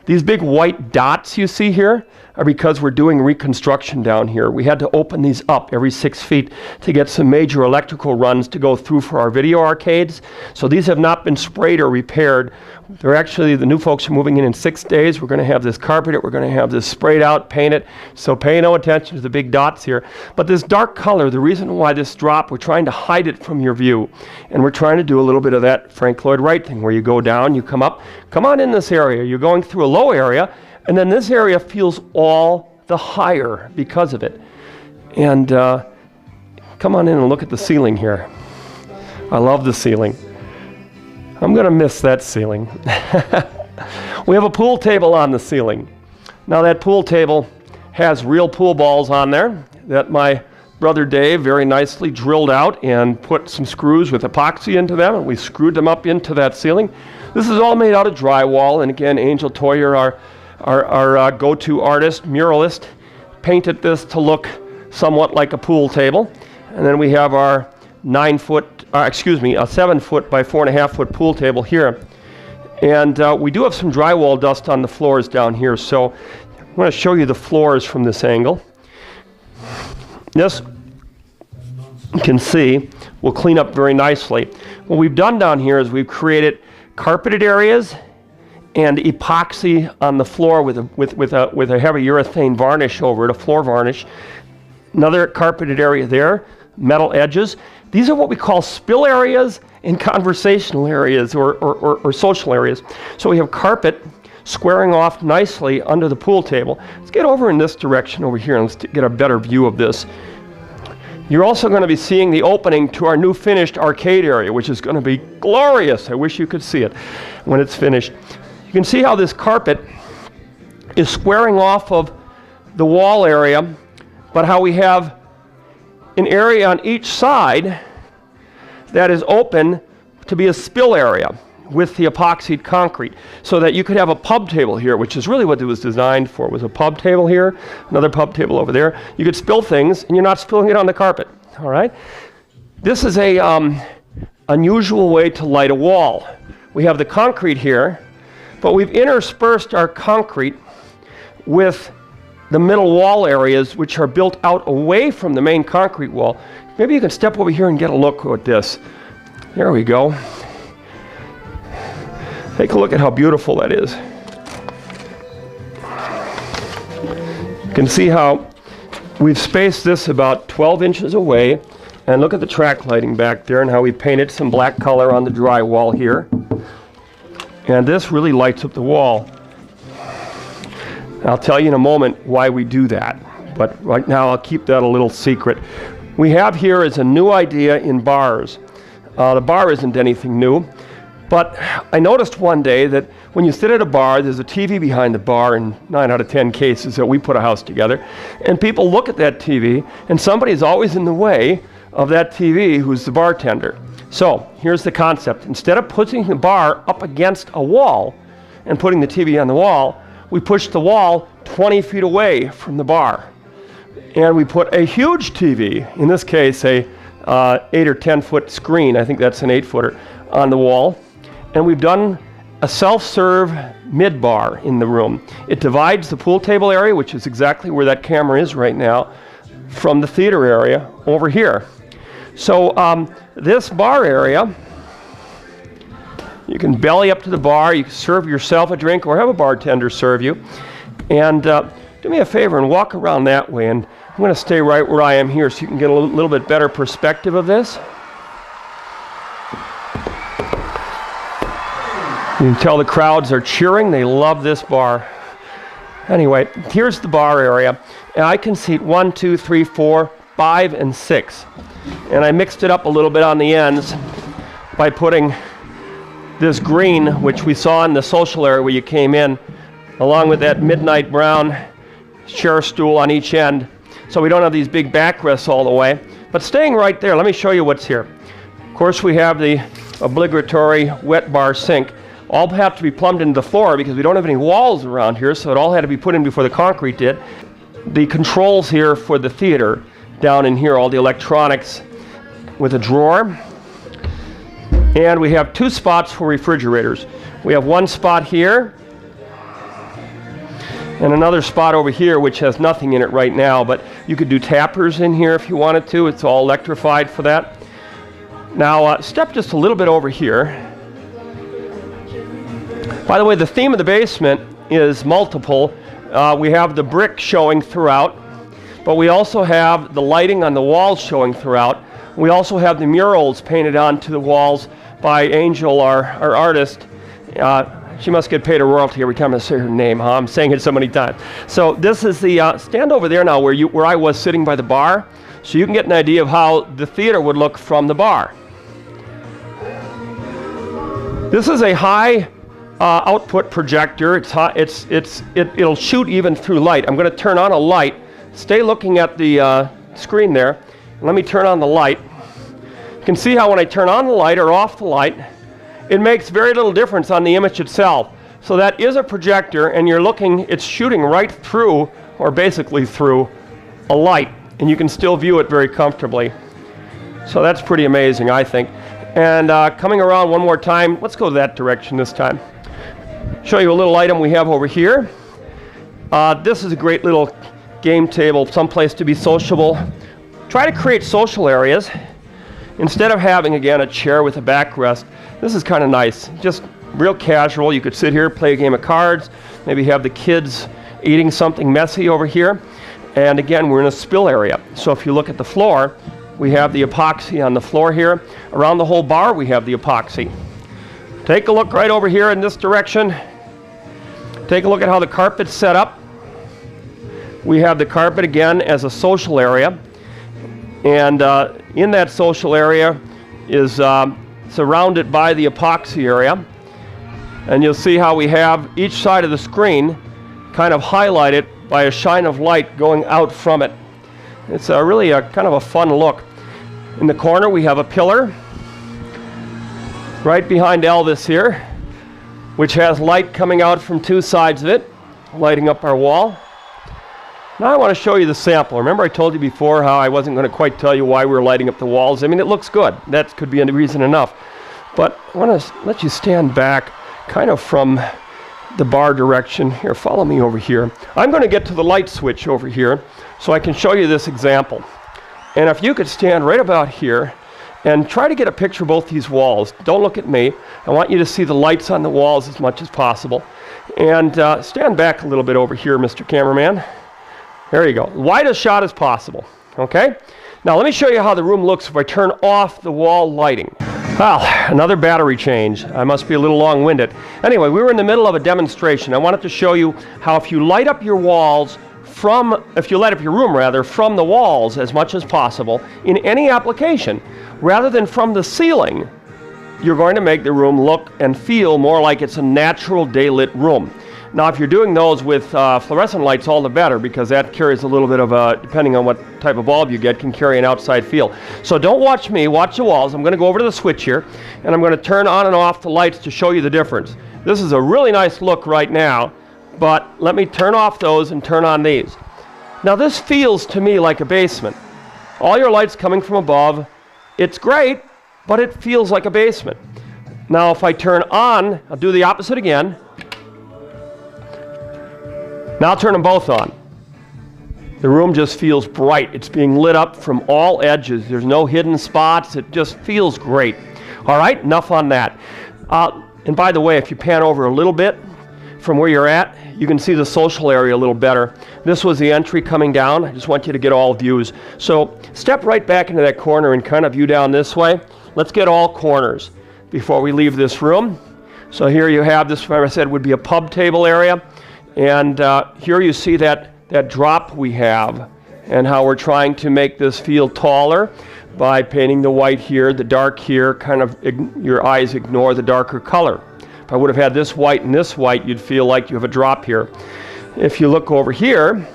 These big white dots you see here are because we're doing reconstruction down here. We had to open these up every 6 feet to get some major electrical runs to go through for our video arcades. So these have not been sprayed or repaired. They're actually, the new folks are moving in 6 days. We're going to have this carpeted. We're going to have this sprayed out, painted. So pay no attention to the big dots here. But this dark color, the reason why this drop, we're trying to hide it from your view. And we're trying to do a little bit of that Frank Lloyd Wright thing where you go down, you come up. Come on in this area. You're going through a low area, and then this area feels all the higher because of it. And come on in and look at the ceiling here. I love the ceiling. I'm going to miss that ceiling. We have a pool table on the ceiling. Now that pool table has real pool balls on there that my brother Dave very nicely drilled out and put some screws with epoxy into them, and we screwed them up into that ceiling. This is all made out of drywall, and again, Angel Toyer, our go-to artist, muralist, painted this to look somewhat like a pool table. And then we have our a 7-foot by 4.5-foot pool table here. And we do have some drywall dust on the floors down here, so I'm going to show you the floors from this angle. This, you can see, will clean up very nicely. What we've done down here is we've created carpeted areas and epoxy on the floor with a heavy urethane varnish over it, a floor varnish. Another carpeted area there, metal edges. These are what we call spill areas and conversational areas or social areas. So we have carpet squaring off nicely under the pool table. Let's get over in this direction over here and let's get a better view of this. You're also going to be seeing the opening to our new finished arcade area, which is going to be glorious. I wish you could see it when it's finished. You can see how this carpet is squaring off of the wall area, but how we have an area on each side that is open to be a spill area with the epoxied concrete, so that you could have a pub table here, which is really what it was designed for, was a pub table here, another pub table over there. You could spill things and you're not spilling it on the carpet, all right? This is a unusual way to light a wall. We have the concrete here, but we've interspersed our concrete with the middle wall areas, which are built out away from the main concrete wall. Maybe you can step over here and get a look at this. There we go. Take a look at how beautiful that is. You can see how we've spaced this about 12 inches away, and look at the track lighting back there and how we painted some black color on the drywall here. And this really lights up the wall. I'll tell you in a moment why we do that, but right now I'll keep that a little secret. We have here is a new idea in bars. The bar isn't anything new, but I noticed one day that when you sit at a bar, there's a TV behind the bar in 9 out of 10 cases that we put a house together, and people look at that TV, and somebody's always in the way of that TV who's the bartender. So here's the concept. Instead of putting the bar up against a wall and putting the TV on the wall, we push the wall 20 feet away from the bar. And we put a huge TV, in this case a 8 or 10 foot screen, I think that's an 8-footer, on the wall. And we've done a self-serve mid-bar in the room. It divides the pool table area, which is exactly where that camera is right now, from the theater area over here. So this bar area, you can belly up to the bar, you can serve yourself a drink or have a bartender serve you. And do me a favor and walk around that way, and I'm going to stay right where I am here so you can get a little bit better perspective of this. You can tell the crowds are cheering. They love this bar. Anyway, here's the bar area. And I can seat 1, 2, 3, 4, 5, and 6. And I mixed it up a little bit on the ends by putting this green, which we saw in the social area where you came in, along with that midnight brown chair stool on each end. So we don't have these big backrests all the way. But staying right there, let me show you what's here. Of course, we have the obligatory wet bar sink. All have to be plumbed into the floor because we don't have any walls around here, so it all had to be put in before the concrete did. The controls here for the theater, down in here, all the electronics with a drawer. And we have 2 spots for refrigerators. We have one spot here and another spot over here which has nothing in it right now, but you could do tappers in here if you wanted to. It's all electrified for that. Now step just a little bit over here. By the way, the theme of the basement is multiple. We have the brick showing throughout, but we also have the lighting on the walls showing throughout. We also have the murals painted onto the walls by Angel, our artist. She must get paid a royalty every time I say her name, huh? I'm saying it so many times. So this is the stand over there now where I was sitting by the bar. so you can get an idea of how the theater would look from the bar. This is a high output projector. It'll shoot even through light. I'm going to turn on a light. Stay looking at the screen there. Let me turn on the light. You can see how when I turn on the light or off the light, it makes very little difference on the image itself. So that is a projector, and you're looking, it's shooting right through, or basically through, a light, and you can still view it very comfortably. So that's pretty amazing, I think. And coming around one more time, let's go that direction this time. Show you a little item we have over here. This is a great little game table, someplace to be sociable. Try to create social areas. Instead of having, again, a chair with a backrest, this is kind of nice. Just real casual. You could sit here, play a game of cards, maybe have the kids eating something messy over here. And again, we're in a spill area. So if you look at the floor, we have the epoxy on the floor here. Around the whole bar, we have the epoxy. Take a look right over here in this direction. Take a look at how the carpet's set up. We have the carpet again as a social area. And in that social area is surrounded by the epoxy area. And you'll see how we have each side of the screen kind of highlighted by a shine of light going out from it. It's really a kind of a fun look. In the corner we have a pillar right behind Elvis here, which has light coming out from two sides of it, lighting up our wall. Now I want to show you the sample. Remember I told you before how I wasn't going to quite tell you why we were lighting up the walls. I mean, it looks good. That could be a reason enough. But I want to let you stand back kind of from the bar direction. Here, follow me over here. I'm going to get to the light switch over here so I can show you this example. And if you could stand right about here and try to get a picture of both these walls. Don't look at me. I want you to see the lights on the walls as much as possible. And stand back a little bit over here, Mr. Cameraman. There you go. Wide a shot as possible. Okay? Now let me show you how the room looks if I turn off the wall lighting. Well, another battery change. I must be a little long-winded. Anyway, we were in the middle of a demonstration. I wanted to show you how if you light up your walls if you light up your room rather, from the walls as much as possible in any application, rather than from the ceiling, you're going to make the room look and feel more like it's a natural day-lit room. Now, if you're doing those with fluorescent lights, all the better, because that carries a little bit of a, depending on what type of bulb you get, can carry an outside feel. So don't watch me, watch the walls. I'm going to go over to the switch here, and I'm going to turn on and off the lights to show you the difference. This is a really nice look right now, but let me turn off those and turn on these. Now, this feels to me like a basement. All your lights coming from above. It's great, but it feels like a basement. Now, if I turn on, I'll do the opposite again. Now I'll turn them both on. The room just feels bright. It's being lit up from all edges. There's no hidden spots. It just feels great. All right, enough on that. And by the way, if you pan over a little bit from where you're at, you can see the social area a little better. This was the entry coming down. I just want you to get all views. So step right back into that corner and kind of view down this way. Let's get all corners before we leave this room. So here you have this, like I said, would be a pub table area. And here you see that drop we have and how we're trying to make this feel taller by painting the white here, the dark here, kind of your eyes ignore the darker color. If I would have had this white and this white, you'd feel like you have a drop here. If you look over here,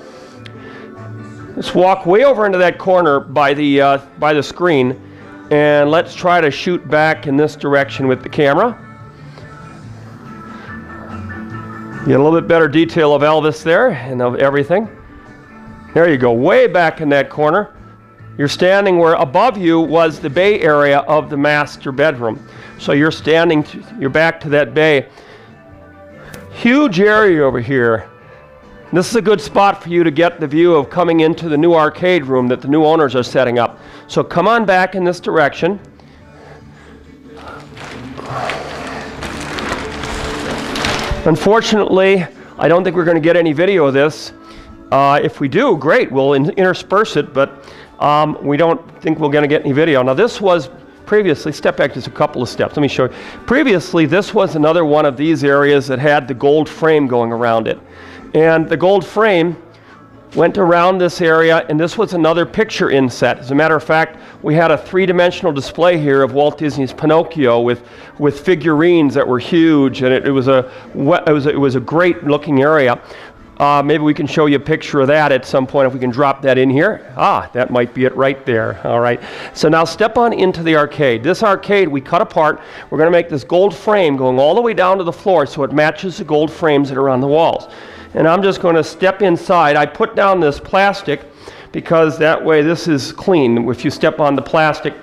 let's walk way over into that corner by the screen, and let's try to shoot back in this direction with the camera. Get a little bit better detail of Elvis there and of everything. There you go, way back in that corner. You're standing where above you was the bay area of the master bedroom. So you're standing, you're back to that bay. Huge area over here. This is a good spot for you to get the view of coming into the new arcade room that the new owners are setting up. So come on back in this direction. Unfortunately, I don't think we're going to get any video of this. If we do, great, we'll intersperse it, but we don't think we're going to get any video. Now this was previously, step back just a couple of steps, let me show you. Previously, this was another one of these areas that had the gold frame going around it. And the gold frame went around this area, and this was another picture inset. As a matter of fact, we had a three-dimensional display here of Walt Disney's Pinocchio with figurines that were huge, and it was a great looking area. Maybe we can show you a picture of that at some point if we can drop that in here. That might be it right there. All right. So now step on into the arcade. This arcade we cut apart. We're going to make this gold frame going all the way down to the floor so it matches the gold frames that are on the walls. And I'm just going to step inside. I put down this plastic because that way this is clean. If you step on the plastic,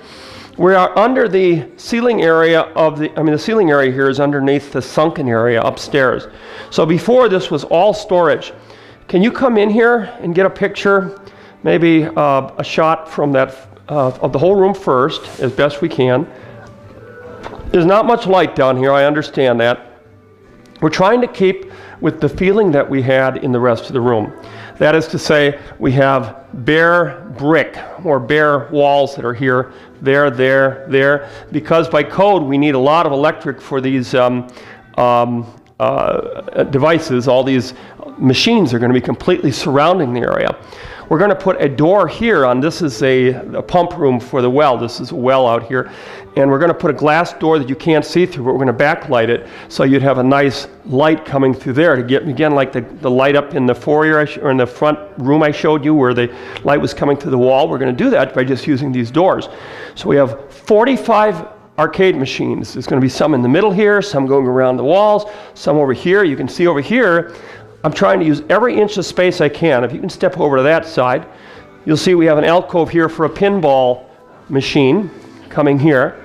we are under the ceiling area of the ceiling area here is underneath the sunken area upstairs. So before this was all storage. Can you come in here and get a picture, maybe a shot from that, of the whole room first, as best we can. There's not much light down here, I understand that. We're trying to keep with the feeling that we had in the rest of the room. That is to say, we have bare brick or bare walls that are here, there, because by code we need a lot of electric for these devices. All these machines are going to be completely surrounding the area. We're going to put a door here on, this is a pump room for the well. This is a well out here. And we're going to put a glass door that you can't see through, but we're going to backlight it so you'd have a nice light coming through there to get, again, like the light up in the foyer or in the front room I showed you where the light was coming through the wall. We're going to do that by just using these doors. So we have 45 arcade machines. There's going to be some in the middle here, some going around the walls, some over here. You can see over here, I'm trying to use every inch of space I can. If you can step over to that side, you'll see we have an alcove here for a pinball machine coming here.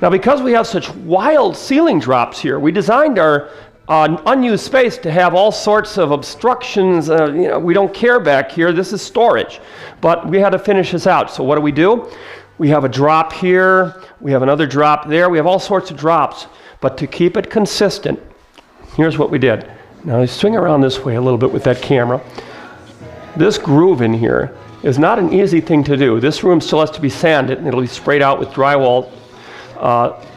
Now, because we have such wild ceiling drops here, we designed our unused space to have all sorts of obstructions. We don't care back here. This is storage. But we had to finish this out. So what do? We have a drop here. We have another drop there. We have all sorts of drops. But to keep it consistent, here's what we did. Now, I swing around this way a little bit with that camera. This groove in here is not an easy thing to do. This room still has to be sanded, and it'll be sprayed out with drywall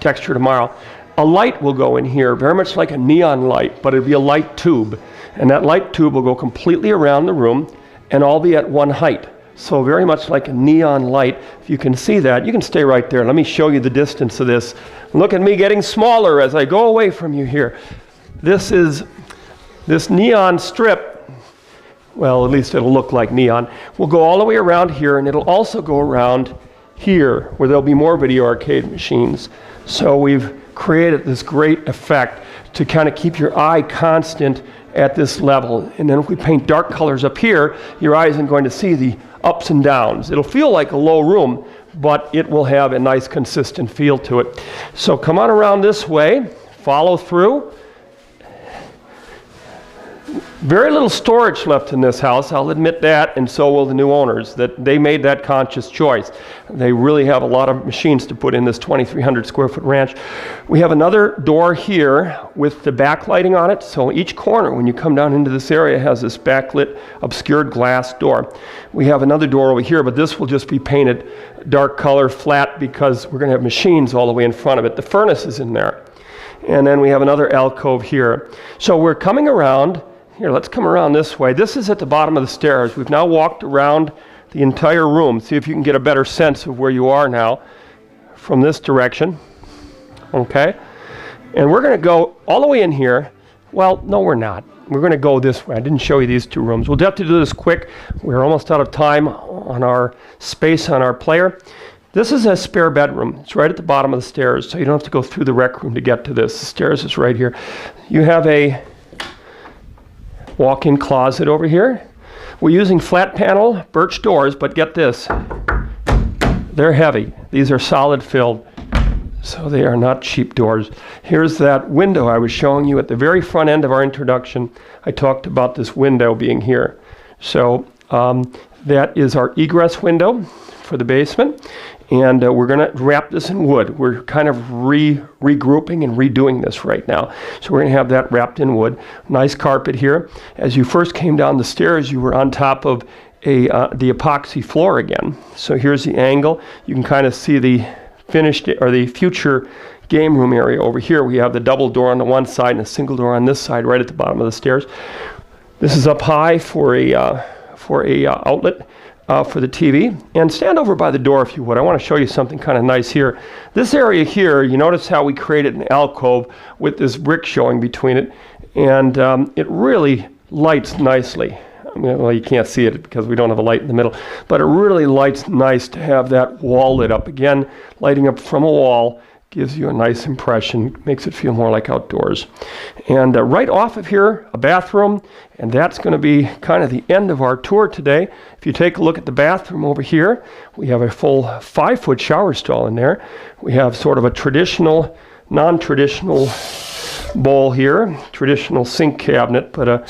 texture tomorrow. A light will go in here, very much like a neon light, but it'll be a light tube. And that light tube will go completely around the room and all be at one height. So very much like a neon light. If you can see that, you can stay right there. Let me show you the distance of this. Look at me getting smaller as I go away from you here. This neon strip, well, at least it'll look like neon, will go all the way around here, and it'll also go around here where there'll be more video arcade machines. So we've created this great effect to kind of keep your eye constant at this level. And then if we paint dark colors up here, your eye isn't going to see the ups and downs. It'll feel like a low room, but it will have a nice consistent feel to it. So come on around this way, follow through. Very little storage left in this house, I'll admit that, and so will the new owners. That they made that conscious choice. They really have a lot of machines to put in this 2,300 square foot ranch. We have another door here with the backlighting on it, so each corner when you come down into this area has this backlit, obscured glass door. We have another door over here, but this will just be painted dark color, flat, because we're going to have machines all the way in front of it. The furnace is in there. And then we have another alcove here. So we're coming around. Here, let's come around this way. This is at the bottom of the stairs. We've now walked around the entire room. See if you can get a better sense of where you are now from this direction. Okay? And we're going to go all the way in here. Well, no, we're not. We're going to go this way. I didn't show you these two rooms. We'll have to do this quick. We're almost out of time on our space on our player. This is a spare bedroom. It's right at the bottom of the stairs, so you don't have to go through the rec room to get to this. The stairs is right here. You have a walk-in closet over here. We're using flat panel birch doors, but get this. They're heavy. These are solid filled, so they are not cheap doors. Here's that window I was showing you at the very front end of our introduction. I talked about this window being here. So that is our egress window for the basement. And we're going to wrap this in wood. We're kind of regrouping and redoing this right now. So we're going to have that wrapped in wood. Nice carpet here. As you first came down the stairs, you were on top of the epoxy floor again. So here's the angle. You can kind of see the finished or the future game room area over here. We have the double door on the one side and a single door on this side right at the bottom of the stairs. This is up high for a for a outlet for the TV. And stand over by the door if you would. I want to show you something kind of nice here. This area here, you notice how we created an alcove with this brick showing between it, and it really lights nicely. I mean, well, you can't see it because we don't have a light in the middle, but it really lights nice to have that wall lit up. Again, lighting up from a wall gives you a nice impression, makes it feel more like outdoors. And right off of here, a bathroom, and that's going to be kind of the end of our tour today. If you take a look at the bathroom over here, we have a full 5-foot shower stall in there. We have sort of a traditional, non-traditional bowl here, traditional sink cabinet, but a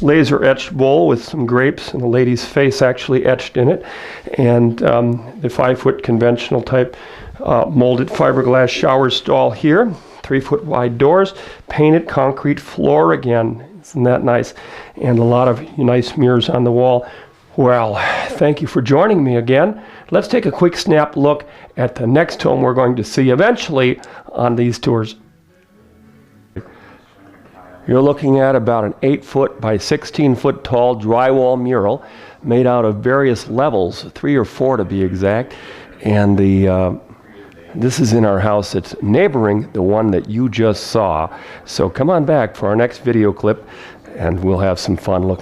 laser etched bowl with some grapes and a lady's face actually etched in it, and the 5-foot conventional type molded fiberglass shower stall here, 3-foot wide doors, painted concrete floor again. Isn't that nice? And a lot of nice mirrors on the wall. Well, thank you for joining me again. Let's take a quick snap look at the next home we're going to see eventually on these tours. You're looking at about an 8-foot by 16-foot tall drywall mural made out of various levels, 3 or 4 to be exact. And this is in our house. It's neighboring the one that you just saw. So come on back for our next video clip and we'll have some fun looking.